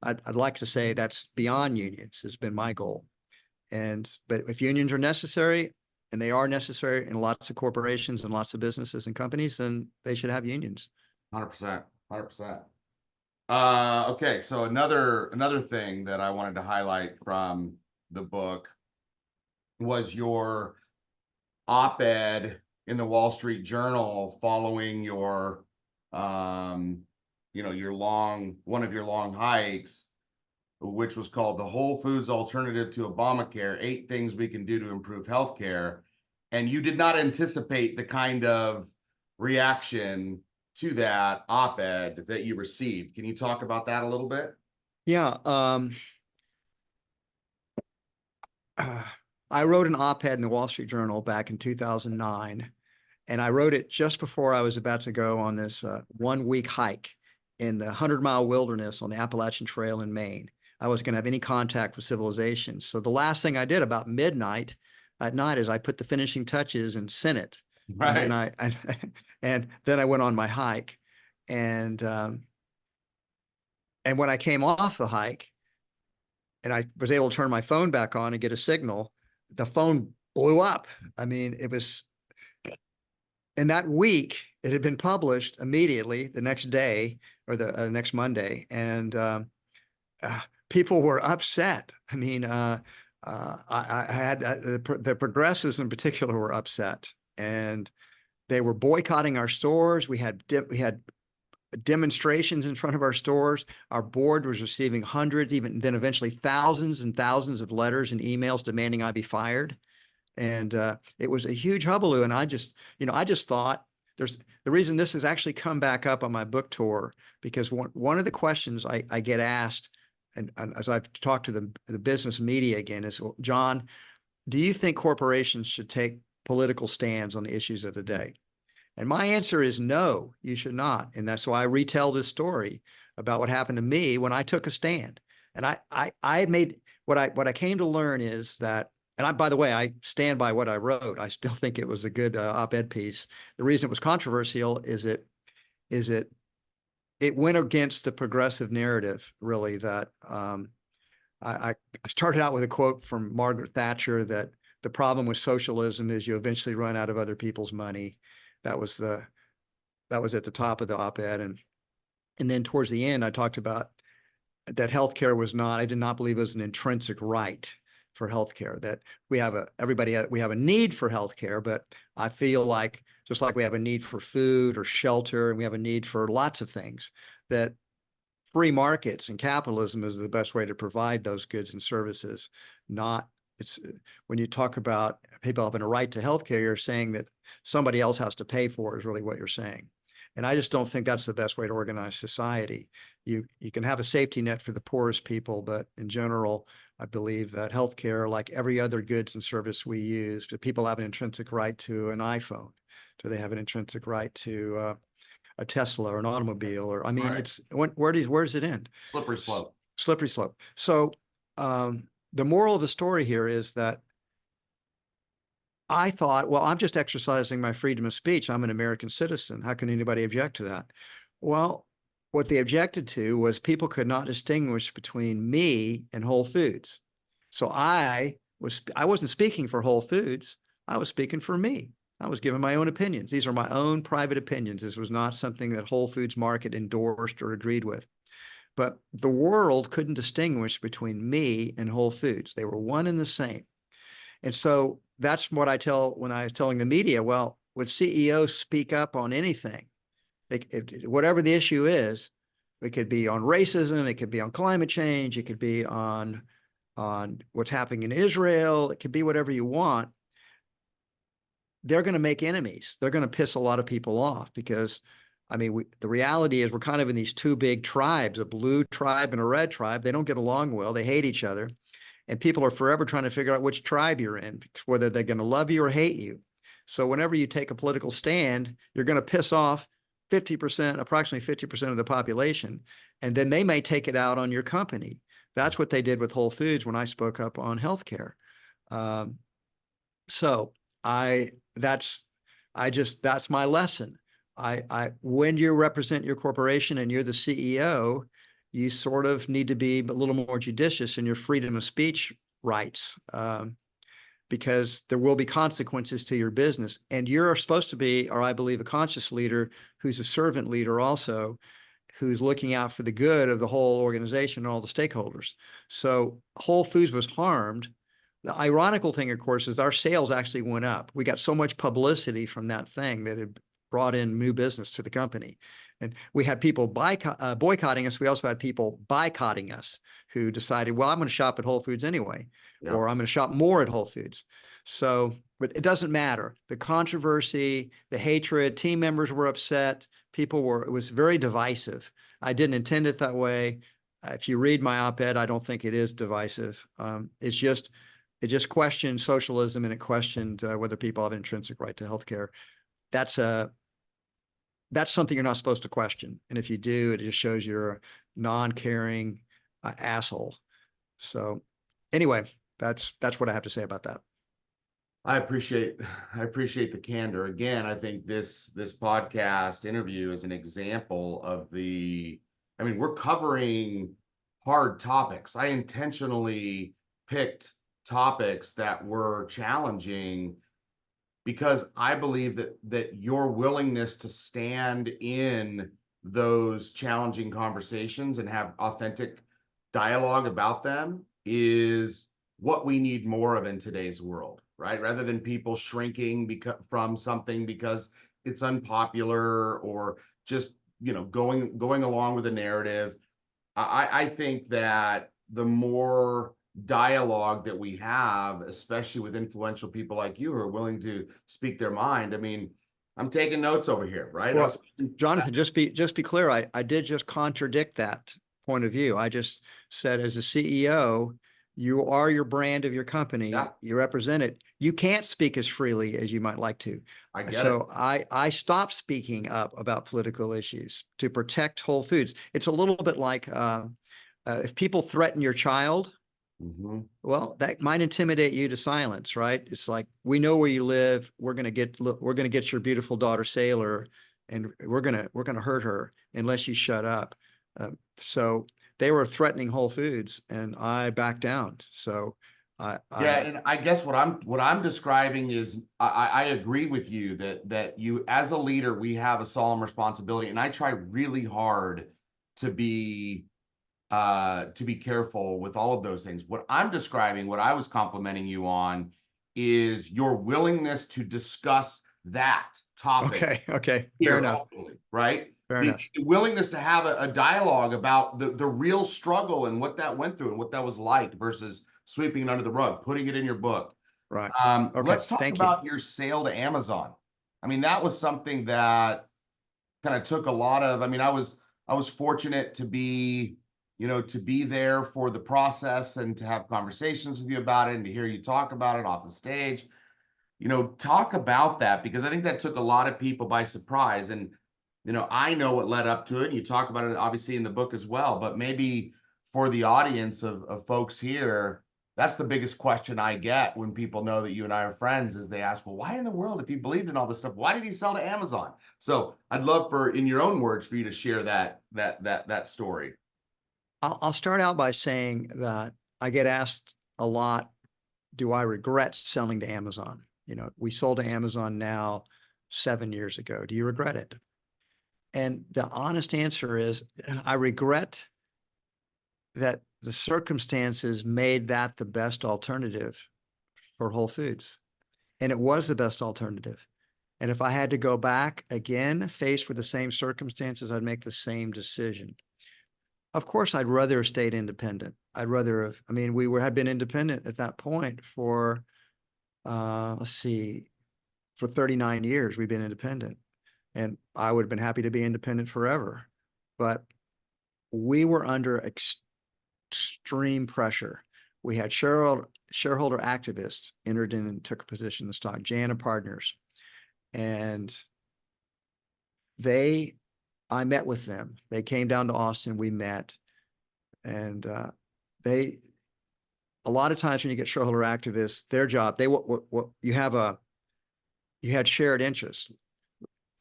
I'd like to say that's beyond unions has been my goal. But if unions are necessary, and they are necessary in lots of corporations and lots of businesses and companies, then they should have unions. 100%. Okay, so another thing that I wanted to highlight from the book was your op-ed in the Wall Street Journal following your one of your long hikes, which was called The Whole Foods Alternative to Obamacare: 8 Things We Can Do to Improve Healthcare. And you did not anticipate the kind of reaction to that op-ed that you received. Can you talk about that a little bit? Yeah. I wrote an op-ed in the Wall Street Journal back in 2009, and I wrote it just before I was about to go on this 1-week hike in the 100-mile wilderness on the Appalachian Trail in Maine. I wasn't going to have any contact with civilization. So the last thing I did about midnight at night is I put the finishing touches and sent it. Right. And then I went on my hike. And when I came off the hike and I was able to turn my phone back on and get a signal, the phone blew up. I mean, it was, in that week, it had been published immediately the next day, or the next Monday. And people were upset. I mean, I had the progressives in particular were upset, and they were boycotting our stores. We had demonstrations in front of our stores. Our board was receiving hundreds, even then eventually thousands and thousands of letters and emails demanding I be fired. And it was a huge hullabaloo. And I just thought the reason this has actually come back up on my book tour, because one of the questions I get asked, and as I've talked to the business media again, is, John, do you think corporations should take political stands on the issues of the day? And my answer is no, you should not. And that's why I retell this story about what happened to me when I took a stand. And I made what I came to learn is that, and by the way, I stand by what I wrote. I still think it was a good op-ed piece. The reason it was controversial is it went against the progressive narrative, really, that I started out with a quote from Margaret Thatcher that the problem with socialism is you eventually run out of other people's money. That was at the top of the op-ed. And then towards the end, I talked about that healthcare was not, I did not believe it was an intrinsic right for healthcare, that we have a need for healthcare, but I feel like just like we have a need for food or shelter, and we have a need for lots of things, that free markets and capitalism is the best way to provide those goods and services. Not, it's when you talk about people having a right to healthcare, you're saying that somebody else has to pay for it is really what you're saying. And I just don't think that's the best way to organize society. You can have a safety net for the poorest people, but in general, I believe that healthcare, like every other goods and service we use, people have an intrinsic right to an iPhone. Do they have an intrinsic right to a Tesla or an automobile? Or I mean, Right. it's where does it end? Slippery slope. Slippery slope. So the moral of the story here is that I thought, well, I'm just exercising my freedom of speech. I'm an American citizen. How can anybody object to that? Well, what they objected to was people could not distinguish between me and Whole Foods. So I wasn't speaking for Whole Foods. I was speaking for me. I was giving my own opinions. These are my own private opinions. This was not something that Whole Foods Market endorsed or agreed with. But the world couldn't distinguish between me and Whole Foods. They were one and the same. And so that's what I tell when I was telling the media, well, would CEOs speak up on anything? Whatever the issue is, it could be on racism, it could be on climate change, it could be on what's happening in Israel, it could be whatever you want. They're going to make enemies. They're going to piss a lot of people off because, I mean, the reality is we're kind of in these two big tribes, a blue tribe and a red tribe. They don't get along well. They hate each other. And people are forever trying to figure out which tribe you're in, whether they're going to love you or hate you. So whenever you take a political stand, you're going to piss off approximately 50% of the population, and then they may take it out on your company. That's what they did with Whole Foods when I spoke up on healthcare. So that's my lesson. When you represent your corporation and you're the CEO, you sort of need to be a little more judicious in your freedom of speech rights, because there will be consequences to your business. And you're supposed to be, or I believe, a conscious leader who's a servant leader also, who's looking out for the good of the whole organization and all the stakeholders. So Whole Foods was harmed. The ironical thing, of course, is our sales actually went up. We got so much publicity from that thing that it brought in new business to the company. And we had people boycotting us. We also had people boycotting us who decided, well, I'm going to shop at Whole Foods anyway, or I'm going to shop more at Whole Foods. So, but it doesn't matter. The controversy, the hatred, team members were upset. It was very divisive. I didn't intend it that way. If you read my op-ed, I don't think it is divisive. It just questioned socialism, and it questioned whether people have an intrinsic right to healthcare. That's something you're not supposed to question. And if you do, it just shows you're a non-caring asshole. So anyway, that's what I have to say about that. I appreciate the candor. Again, I think this podcast interview is an example of we're covering hard topics. I intentionally picked topics that were challenging because I believe that your willingness to stand in those challenging conversations and have authentic dialogue about them is what we need more of in today's world, right? Rather than people shrinking from something because it's unpopular or just, going along with the narrative. I think that the more dialogue that we have, especially with influential people like you who are willing to speak their mind. I mean, I'm taking notes over here, right? Well, Jonathan, just be clear. I did just contradict that point of view. I just said, as a CEO, you are your brand of your company. Yeah. You represent it. You can't speak as freely as you might like to. I get so it. I stopped speaking up about political issues to protect Whole Foods. It's a little bit like if people threaten your child, well, that might intimidate you to silence, right? It's like, we know where you live. We're going to get your beautiful daughter Sailor, and we're going to hurt her unless you shut up. So they were threatening Whole Foods, and I backed down. So Yeah, and I guess what I'm describing is I agree with you that you as a leader, we have a solemn responsibility, and I try really hard to be careful with all of those things. What I'm describing, what I was complimenting you on, is your willingness to discuss that topic okay, here fair enough. openly, right? Fair enough. The willingness to have a dialogue about the real struggle and what that went through and what that was like versus sweeping it under the rug, putting it in your book. Right. Let's talk Thank you. about your sale to Amazon. I mean, that was something that kind of took a lot of, I mean, I was fortunate to be, to be there for the process and to have conversations with you about it and to hear you talk about it off the stage. Talk about that, because I think that took a lot of people by surprise. And, I know what led up to it. And you talk about it obviously in the book as well, but maybe for the audience of folks here, that's the biggest question I get when people know that you and I are friends, is they ask, well, why in the world, if he believed in all this stuff, why did he sell to Amazon? So I'd love for, in your own words, for you to share that story. I'll start out by saying that I get asked a lot, do I regret selling to Amazon? We sold to Amazon now 7 years ago. Do you regret it? And the honest answer is, I regret that the circumstances made that the best alternative for Whole Foods. And it was the best alternative. And if I had to go back again, faced with the same circumstances, I'd make the same decision. Of course, I'd rather have stayed independent. I'd rather have, I mean, had been independent at that point for, let's see, for 39 years, we've been independent. And I would have been happy to be independent forever. But we were under extreme pressure. We had shareholder activists entered in and took a position in the stock, Jana Partners. And I met with them. They came down to Austin, we met. And a lot of times when you get shareholder activists, their job, you had shared interests.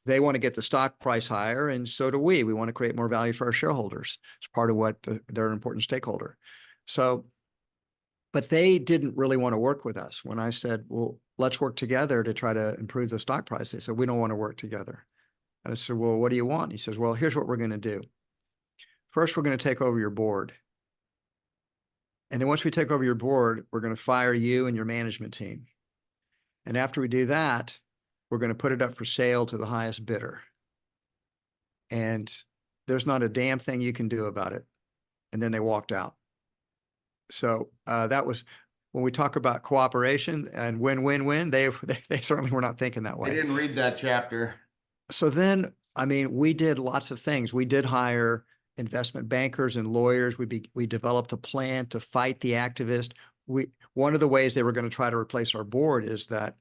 They want to get the stock price higher, and so do we. We want to create more value for our shareholders. It's part of what they're an important stakeholder. So, but they didn't really want to work with us. When I said, well, let's work together to try to improve the stock price, they said, we don't want to work together. And I said, well, what do you want? He says, well, here's what we're going to do. First, we're going to take over your board. And then once we take over your board, we're going to fire you and your management team. And after we do that, we're going to put it up for sale to the highest bidder. And there's not a damn thing you can do about it. And then they walked out. So that was, when we talk about cooperation and win-win-win, they certainly were not thinking that way. I didn't read that chapter. So then, I mean, we did lots of things. We did hire investment bankers and lawyers. We developed a plan to fight the activist. One of the ways they were going to try to replace our board is that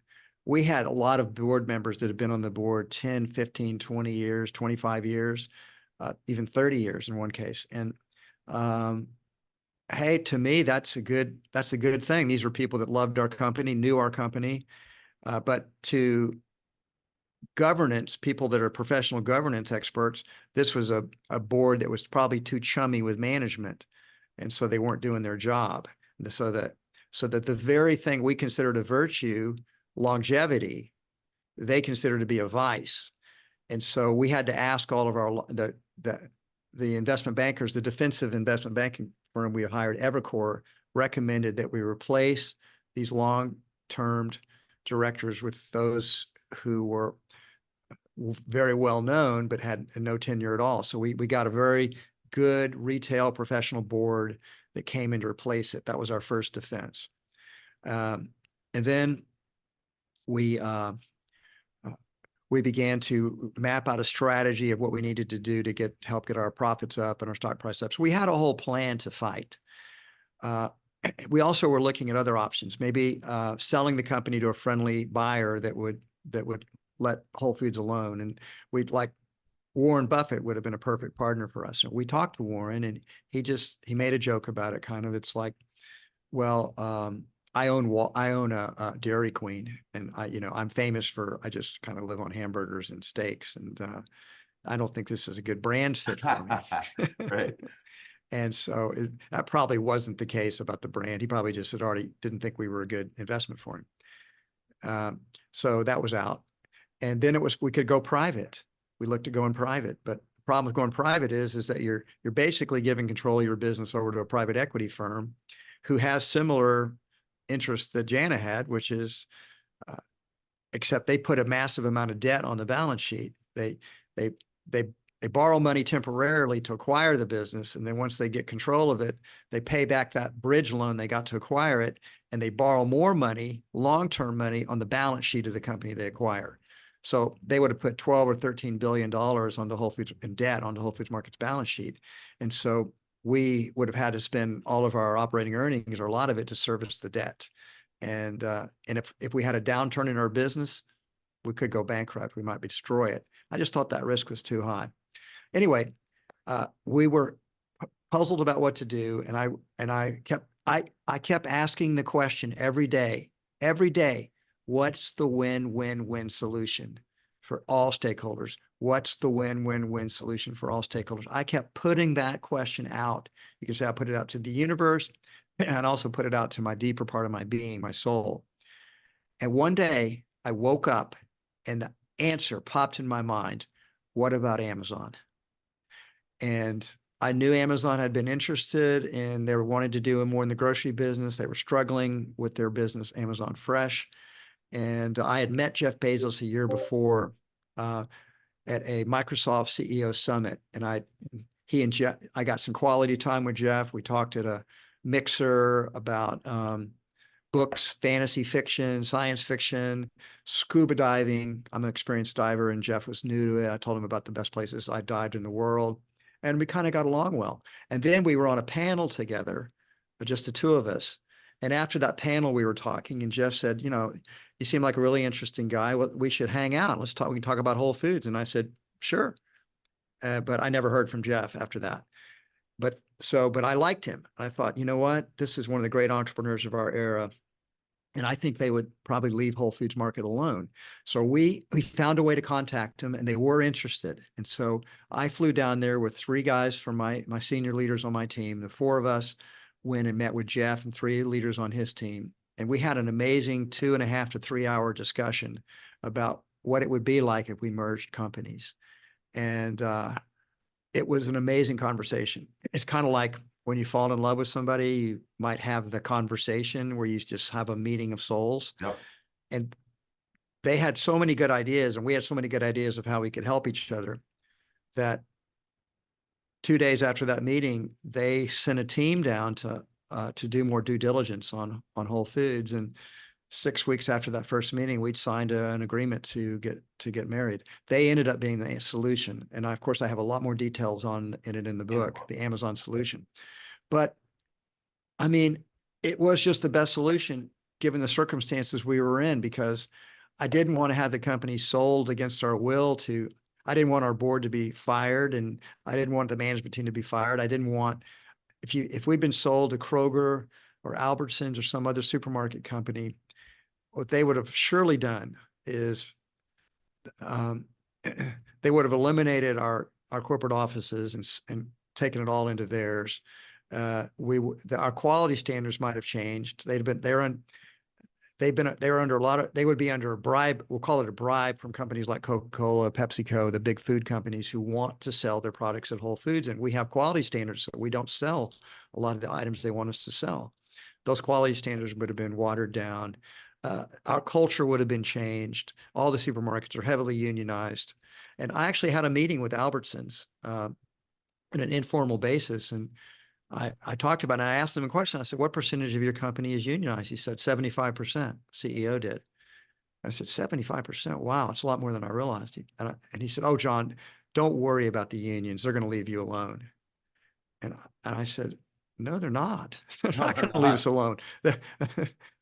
we had a lot of board members that have been on the board 10, 15, 20 years, 25 years, even 30 years in one case. And hey, to me, that's a good thing. These were people that loved our company, knew our company, but to governance, people that are professional governance experts, this was a board that was probably too chummy with management. And so they weren't doing their job. So that the very thing we considered a virtue, longevity, they considered to be a vice. And so we had to ask all of the investment bankers, the defensive investment banking firm we hired, Evercore, recommended that we replace these long-term directors with those who were very well known but had no tenure at all. So we got a very good retail professional board that came in to replace it. That was our first defense. And then we began to map out a strategy of what we needed to do to help get our profits up and our stock price up. So we had a whole plan to fight. We also were looking at other options, maybe selling the company to a friendly buyer that would let Whole Foods alone. And we'd like Warren Buffett would have been a perfect partner for us. And we talked to Warren, and he made a joke about it. Kind of, it's like, well, I own a Dairy Queen, and I'm famous for, I just kind of live on hamburgers and steaks, and I don't think this is a good brand fit for me. Right. And so that probably wasn't the case about the brand. He probably just had already didn't think we were a good investment for him. So that was out. And then we could go private. We looked at going private, but the problem with going private is that you're basically giving control of your business over to a private equity firm who has similar interests that Jana had, which is, except they put a massive amount of debt on the balance sheet. They borrow money temporarily to acquire the business, and then once they get control of it, they pay back that bridge loan they got to acquire it, and they borrow more money, long-term money, on the balance sheet of the company they acquire. So they would have put 12 or 13 billion dollars onto Whole Foods in debt onto Whole Foods Market's balance sheet, and so we would have had to spend all of our operating earnings, or a lot of it, to service the debt. And if we had a downturn in our business, we could go bankrupt. We might destroy it. I just thought that risk was too high. Anyway, we were puzzled about what to do, and I kept asking the question every day, what's the win-win-win solution for all stakeholders? What's the win-win-win solution for all stakeholders? I kept putting that question out. You can say I put it out to the universe, and also put it out to my deeper part of my being, my soul. And one day I woke up and the answer popped in my mind: what about Amazon? And I knew Amazon had been interested, and they were wanting to do more in the grocery business. They were struggling with their business, Amazon Fresh. And I had met Jeff Bezos a year before at a Microsoft CEO summit. And I got some quality time with Jeff. We talked at a mixer about books, fantasy fiction, science fiction, scuba diving. I'm an experienced diver, and Jeff was new to it. I told him about the best places I dived in the world, and we kind of got along well. And then we were on a panel together, just the two of us. And after that panel, we were talking, and Jeff said, you seem like a really interesting guy. Well, we should hang out. Let's talk. We can talk about Whole Foods. And I said, sure. But I never heard from Jeff after that. But I liked him. I thought, you know what? This is one of the great entrepreneurs of our era. And I think they would probably leave Whole Foods Market alone. So we found a way to contact them, and they were interested. And so I flew down there with 3 guys from my senior leaders on my team. The 4 of us went and met with Jeff and 3 leaders on his team. And we had an amazing 2.5 to 3 hour discussion about what it would be like if we merged companies. And it was an amazing conversation. It's kind of like when you fall in love with somebody, you might have the conversation where you just have a meeting of souls. Yep. And they had so many good ideas, and we had so many good ideas of how we could help each other, that 2 days after that meeting, they sent a team down to do more due diligence on Whole Foods. And 6 weeks after that first meeting, we'd signed an agreement to get married. They ended up being the solution. And of course, I have a lot more details in it in the book, the Amazon solution. But I mean, it was just the best solution given the circumstances we were in, because I didn't want to have the company sold against our will I didn't want our board to be fired, and I didn't want the management team to be fired. I didn't want, if we'd been sold to Kroger or Albertsons or some other supermarket company, what they would have surely done is they would have eliminated our corporate offices and taken it all into theirs. Our quality standards might have changed. They would be under a bribe. We'll call it a bribe from companies like Coca-Cola, PepsiCo, the big food companies who want to sell their products at Whole Foods. And we have quality standards, so we don't sell a lot of the items they want us to sell. Those quality standards would have been watered down. Our culture would have been changed. All the supermarkets are heavily unionized. And I actually had a meeting with Albertsons on an informal basis. And I talked about it. And I asked him a question. I said, what percentage of your company is unionized? He said, 75%. CEO did. I said, 75%? Wow, it's a lot more than I realized. And he said, oh, John, don't worry about the unions. They're going to leave you alone. And I said, no, they're not. They're not going to leave us alone. They're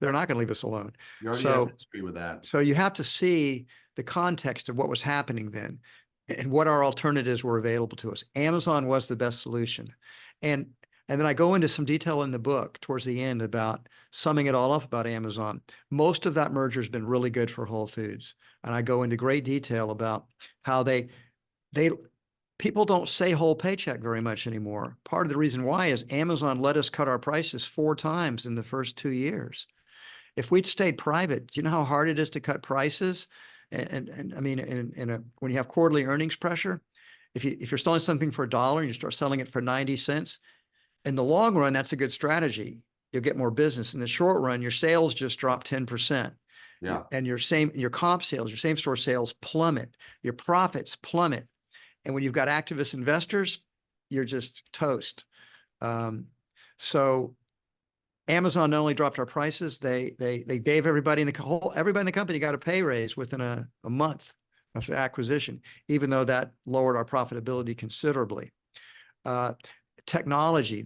not going to leave us alone. You already have history with that. So you have to see the context of what was happening then and what our alternatives were available to us. Amazon was the best solution. And then I go into some detail in the book towards the end about summing it all up about Amazon. Most of that merger has been really good for Whole Foods. And I go into great detail about how people don't say whole paycheck very much anymore. Part of the reason why is Amazon let us cut our prices 4 times in the first 2 years. If we'd stayed private, do you know how hard it is to cut prices? And I mean, when you have quarterly earnings pressure, if you're selling something for $1 and you start selling it for 90 cents, in the long run, that's a good strategy. You'll get more business. In the short run, your sales just drop 10%. Yeah. And your comp sales, your same store sales plummet, your profits plummet. And when you've got activist investors, you're just toast. So Amazon not only dropped our prices, they gave everybody in the company got a pay raise within a month of the acquisition, even though that lowered our profitability considerably. Technology,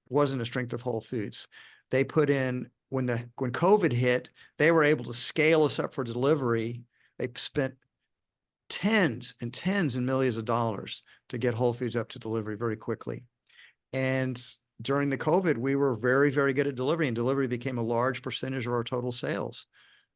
wasn't a strength of Whole Foods. They put in, when COVID hit, they were able to scale us up for delivery. They spent tens and tens and millions of dollars to get Whole Foods up to delivery very quickly. And during the COVID, we were very, very good at delivery, and delivery became a large percentage of our total sales.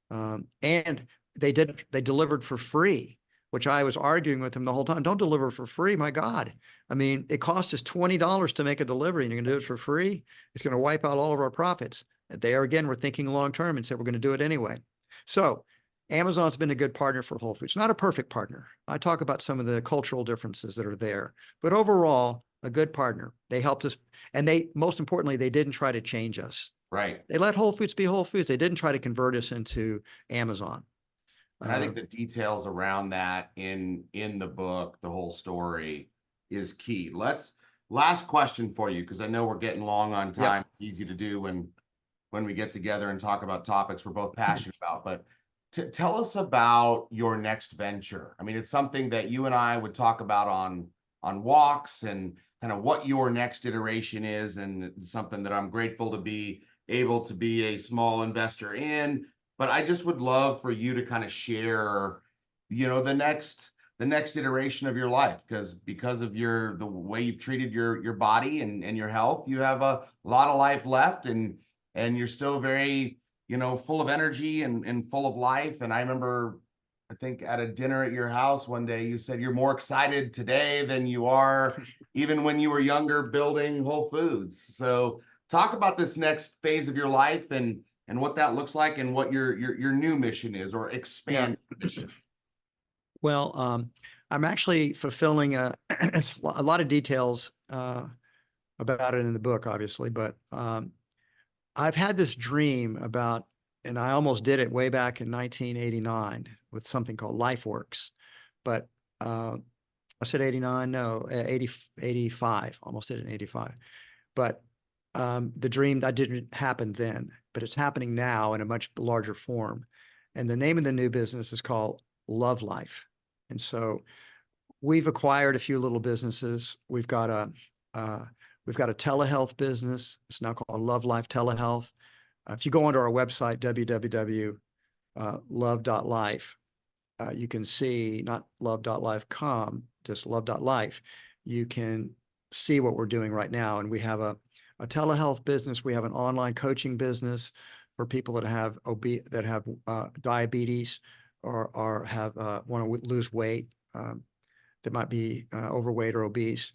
And they delivered for free, which I was arguing with them the whole time. Don't deliver for free. My God. I mean, it costs us $20 to make a delivery and you're going to do it for free. It's going to wipe out all of our profits. There again, we're thinking long-term and said, we're going to do it anyway. So Amazon's been a good partner for Whole Foods. Not a perfect partner. I talk about some of the cultural differences that are there, but overall, a good partner. They helped us. And most importantly, they didn't try to change us. Right. They let Whole Foods be Whole Foods. They didn't try to convert us into Amazon. And I think the details around that in the book, the whole story, is key. Last question for you, because I know we're getting long on time. Yep. It's easy to do when we get together and talk about topics we're both passionate about. But tell us about your next venture. I mean, it's something that you and I would talk about on walks, and kind of what your next iteration is, and something that I'm grateful to be able to be a small investor in. But I just would love for you to kind of share, the next iteration of your life, because of the way you've treated your body and your health, you have a lot of life left, and you're still very, full of energy and full of life. And I remember, I think at a dinner at your house one day, you said you're more excited today than you are even when you were younger building Whole Foods. So talk about this next phase of your life and what that looks like, and what your new mission is, or expand mission. Well, I'm actually fulfilling a lot of details about it in the book, obviously, but I've had this dream about, and I almost did it way back in 1989 with something called LifeWorks, but I said 89, no, 85, almost did it in 85, but the dream that didn't happen then, but it's happening now in a much larger form. And the name of the new business is called Love Life. And so we've acquired a few little businesses. We've got a telehealth business. It's now called Love Life Telehealth. If you go onto our website, www.love.life, you can see, not love.life.com, just love.life. You can see what we're doing right now. And we have a telehealth business. We have an online coaching business for people that have diabetes, or have want to lose weight, that might be overweight or obese.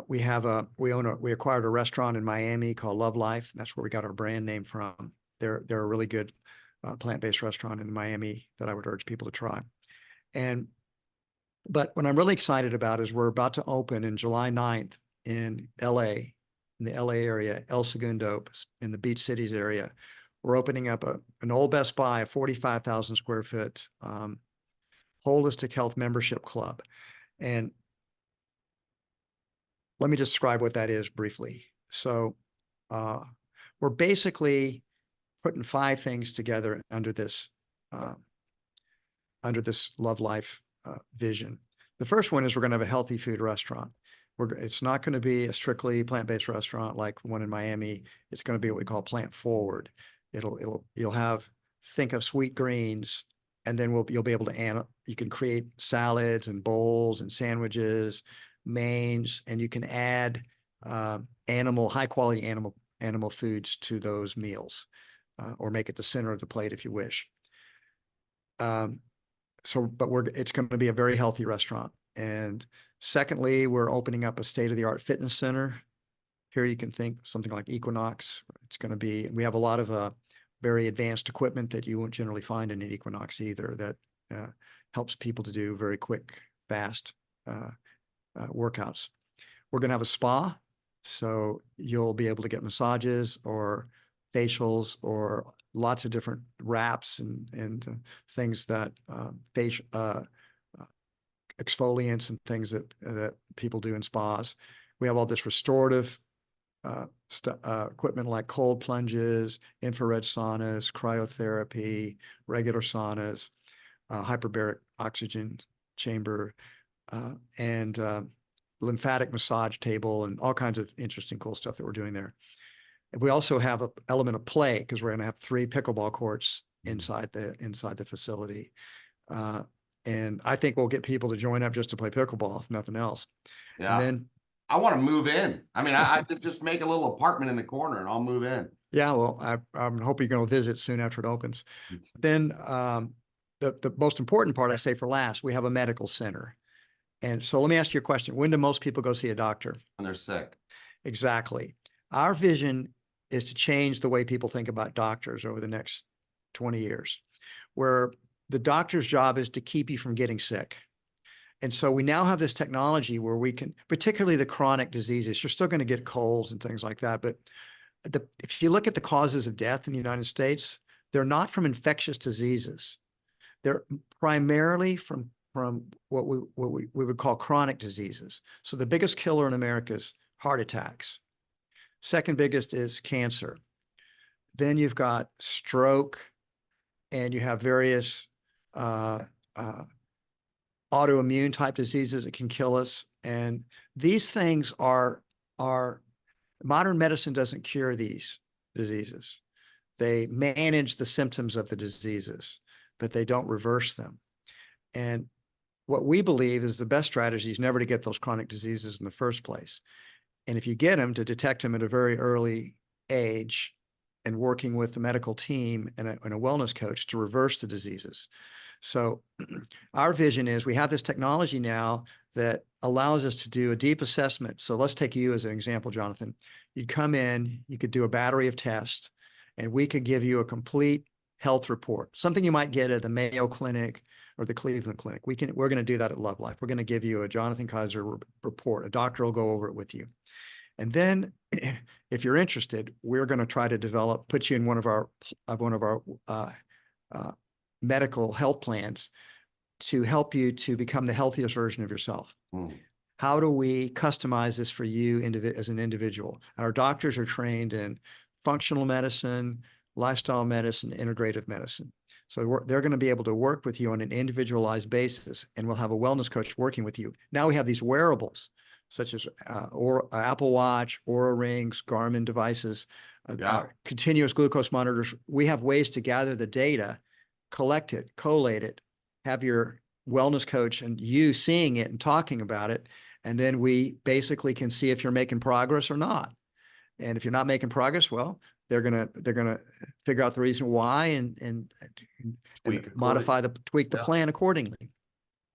We acquired a restaurant in Miami called Love Life. That's where we got our brand name from. They're a really good plant-based restaurant in Miami that I would urge people to try. But what I'm really excited about is we're about to open in July 9th in LA, in the LA area, El Segundo, in the Beach Cities area. We're opening up an old Best Buy, a 45,000 square foot holistic health membership club. And let me describe what that is briefly. So we're basically putting 5 things together under this Love Life vision. The first one is we're going to have a healthy food restaurant. It's not going to be a strictly plant-based restaurant like the one in Miami. It's going to be what we call plant forward. Think of sweet greens, and then you'll be able to, you can create salads and bowls and sandwiches, mains, and you can add high quality animal foods to those meals, or make it the center of the plate if you wish. It's going to be a very healthy restaurant. And secondly, we're opening up a state-of-the-art fitness center. Here you can think something like Equinox. It's going to be, we have a lot of very advanced equipment that you won't generally find in an Equinox either, that helps people to do very quick, fast workouts. We're going to have a spa, so you'll be able to get massages or facials or lots of different wraps and things that exfoliants and things that people do in spas. We have all this restorative equipment like cold plunges, infrared saunas, cryotherapy, regular saunas, hyperbaric oxygen chamber, and lymphatic massage table, and all kinds of interesting, cool stuff that we're doing there. And we also have an element of play because we're going to have 3 pickleball courts inside the facility. And I think we'll get people to join up just to play pickleball, if nothing else. Yeah. And then I want to move in. I mean, I could just make a little apartment in the corner and I'll move in. yeah, well, I'm hoping you're going to visit soon after it opens. Then the most important part I say for last, we have a medical center. And so let me ask you a question. When do most people go see a doctor? When they're sick. Exactly. Our vision is to change the way people think about doctors over the next 20 years, where the doctor's job is to keep you from getting sick. And so we now have this technology where we can, particularly the chronic diseases, you're still going to get colds and things like that. But if you look at the causes of death in the United States, they're not from infectious diseases. They're primarily from what we would call chronic diseases. So the biggest killer in America is heart attacks. Second biggest is cancer. Then you've got stroke, and you have various autoimmune type diseases that can kill us. And these things are modern medicine doesn't cure these diseases. They manage the symptoms of the diseases, but they don't reverse them. And what we believe is the best strategy is never to get those chronic diseases in the first place. And if you get them, to detect them at a very early age and working with the medical team and a wellness coach to reverse the diseases. So our vision is we have this technology now that allows us to do a deep assessment. So let's take you as an example, Jonathan. You'd come in, you could do a battery of tests, and we could give you a complete health report, something you might get at the Mayo Clinic or the Cleveland Clinic. We're going to do that at Love Life. We're going to give you a Jonathan Kaiser report. A doctor will go over it with you. And then if you're interested, we're going to try to put you in one of our medical health plans to help you to become the healthiest version of yourself. How do we customize this for you as an individual? Our doctors are trained in functional medicine, lifestyle medicine, integrative medicine. So they're going to be able to work with you on an individualized basis, and we'll have a wellness coach working with you. Now we have these wearables, such as Apple Watch, Oura Rings, Garmin devices, continuous glucose monitors. We have ways to gather the data, collect it, collate it, have your wellness coach and you seeing it and talking about it. And then we basically can see if you're making progress or not. And if you're not making progress, well, they're gonna figure out the reason why and tweak the plan accordingly.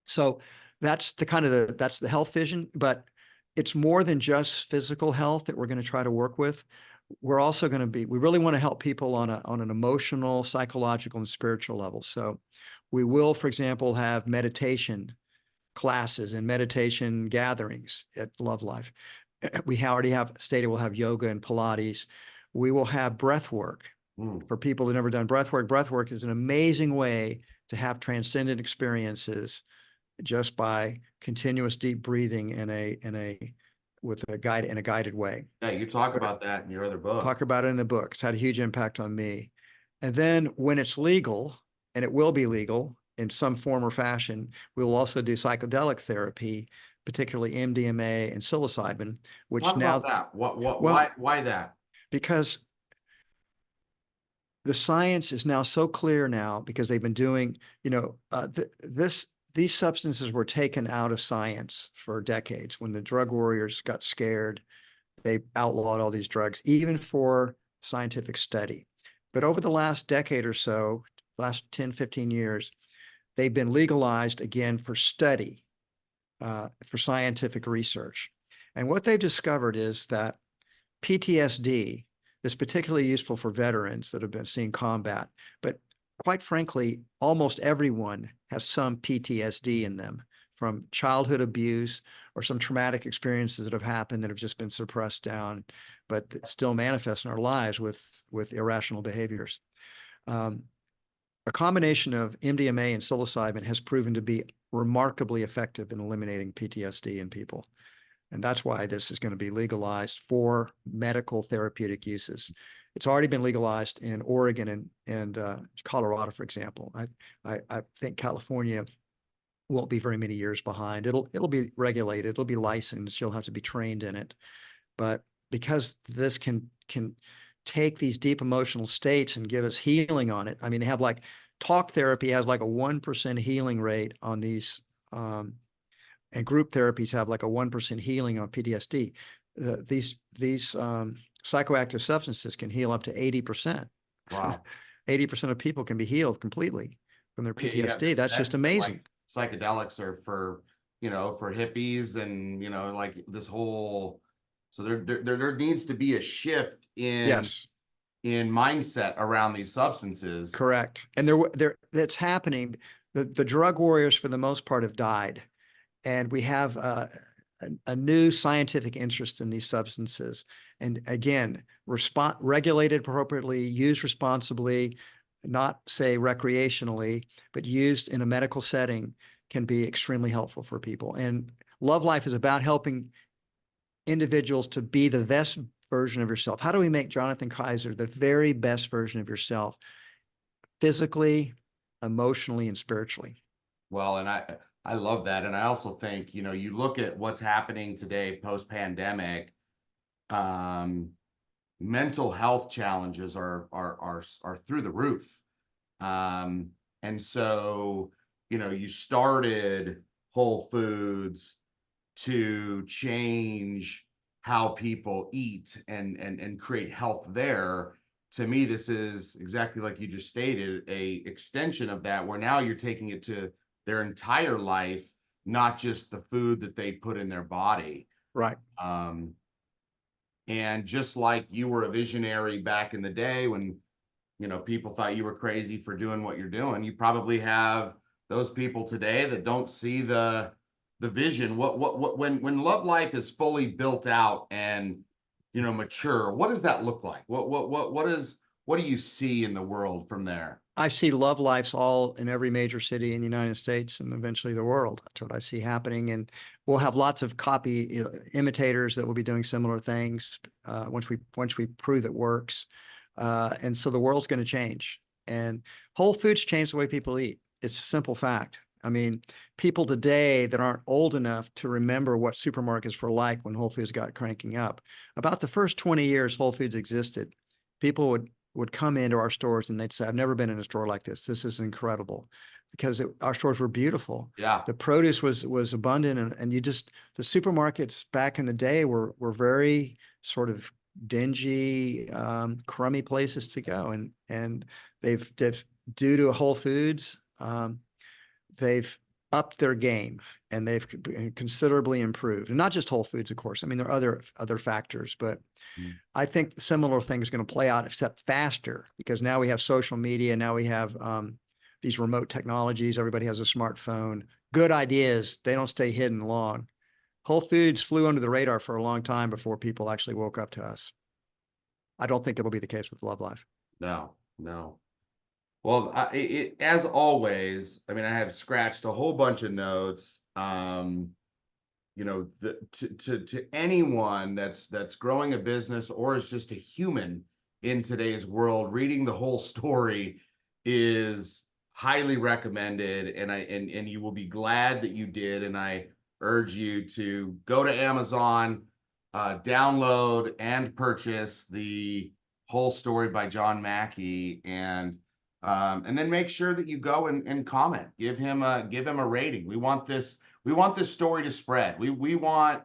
So that's the health vision, but it's more than just physical health that we're going to try to work with. We're also going to we really want to help people on an emotional, psychological, and spiritual level. So we will, for example, have meditation classes and meditation gatherings at Love Life. We already have stated we'll have yoga and Pilates. We will have breath work for people who've never done breath work. Breath work is an amazing way to have transcendent experiences just by continuous deep breathing in a guided way. Yeah, you talk about that in your other book. Talk about it in the book. It's had a huge impact on me. And then when it's legal, and it will be legal in some form or fashion, we will also do psychedelic therapy, particularly MDMA and psilocybin, which Talk now about that. Why that? Because the science is now so clear now because they've been doing, these substances were taken out of science for decades. When the drug warriors got scared, they outlawed all these drugs, even for scientific study. But over the last decade or so, last 10, 15 years, they've been legalized again for study. for scientific research. And what they've discovered is that PTSD is particularly useful for veterans that have been seeing combat, but quite frankly, almost everyone has some PTSD in them from childhood abuse or some traumatic experiences that have happened that have just been suppressed down, but that still manifest in our lives with irrational behaviors. A combination of MDMA and psilocybin has proven to be remarkably effective in eliminating PTSD in people. And that's why this is going to be legalized for medical therapeutic uses. It's already been legalized in Oregon and Colorado, for example. I think California won't be very many years behind. It'll be regulated. It'll be licensed. You'll have to be trained in it. But because this can take these deep emotional states and give us healing on it. I mean, they have like talk therapy has like a 1% healing rate on these, and group therapies have like a 1% healing on PTSD. These psychoactive substances can heal up to 80%. Wow. 80% of people can be healed completely from their Yeah, you have PTSD. the That's just sense that, amazing. like, psychedelics are for, for hippies and, like this whole, so there needs to be a shift Yes, in mindset around these substances. correct. And that's happening. The drug warriors, for the most part, have died. And we have a new scientific interest in these substances. And again, regulated appropriately, used responsibly, not say recreationally, but used in a medical setting can be extremely helpful for people. And Love Life is about helping individuals to be the best version of yourself. How do we make Jonathan Kaiser the very best version of yourself, physically, emotionally, and spiritually? Well, and I love that. And I also think, you look at what's happening today post-pandemic, mental health challenges are through the roof. And so, you started Whole Foods to change how people eat and create health there. To me, this is exactly like you just stated, a extension of that, where now you're taking it to their entire life, not just the food that they put in their body. Right. And just like you were a visionary back in the day when, people thought you were crazy for doing what you're doing, you probably have those people today that don't see the vision. When Love Life is fully built out and, mature, what does that look like? What do you see in the world from there? I see Love Lives all in every major city in the United States and eventually the world. That's what I see happening. And we'll have lots of copy imitators that will be doing similar things once we prove it works. And so the world's going to change. And Whole Foods changed the way people eat. It's a simple fact. I mean, people today that aren't old enough to remember what supermarkets were like when Whole Foods got cranking up. About the first 20 years Whole Foods existed, people would come into our stores and they'd say, I've never been in a store like this. This is incredible, because our stores were beautiful. Yeah. The produce was abundant, and the supermarkets back in the day were very sort of dingy, crummy places to go. And they've due to Whole Foods, they've upped their game and they've considerably improved. And not just Whole Foods, of course. I mean, there are other factors, but I think similar things are going to play out, except faster, because now we have social media. Now we have these remote technologies. Everybody has a smartphone. Good ideas, they don't stay hidden long. Whole Foods flew under the radar for a long time before people actually woke up to us. I don't think it'll be the case with Love Life. No. Well, as always, I mean, I have scratched a whole bunch of notes. To anyone that's growing a business or is just a human in today's world, reading the whole story is highly recommended, and you will be glad that you did. And I urge you to go to Amazon, download and purchase the whole story by John Mackey, and then make sure that you go and comment, give him a rating. We want this story to spread. We want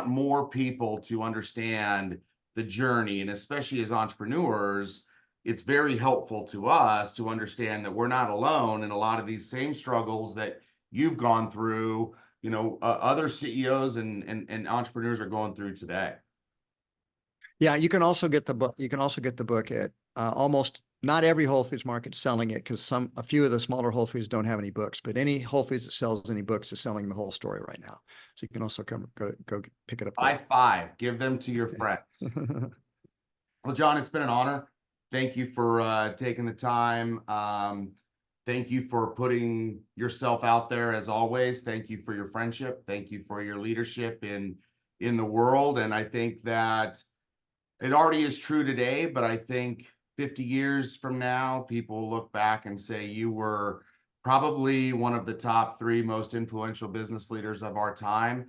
more people to understand the journey, and especially as entrepreneurs, it's very helpful to us to understand that we're not alone in a lot of these same struggles that you've gone through. other CEOs and entrepreneurs are going through today. Yeah, you can also get the book. You can also get the book at almost not every Whole Foods market selling it, because a few of the smaller Whole Foods don't have any books, but any Whole Foods that sells any books is selling the whole story right now. So you can also go pick it up Buy there. 5, give them to your friends. Well, John, it's been an honor. Thank you for taking the time. Thank you for putting yourself out there as always. Thank you for your friendship. Thank you for your leadership in the world. And I think that it already is true today, but I think 50 years from now, people look back and say you were probably one of the top 3 most influential business leaders of our time.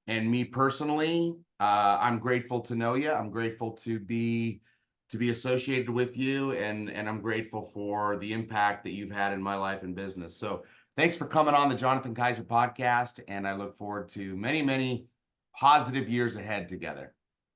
And me personally, I'm grateful to know you. I'm grateful to be associated with you, and I'm grateful for the impact that you've had in my life and business. So thanks for coming on the Jonathan Kaiser podcast, and I look forward to many, many positive years ahead together.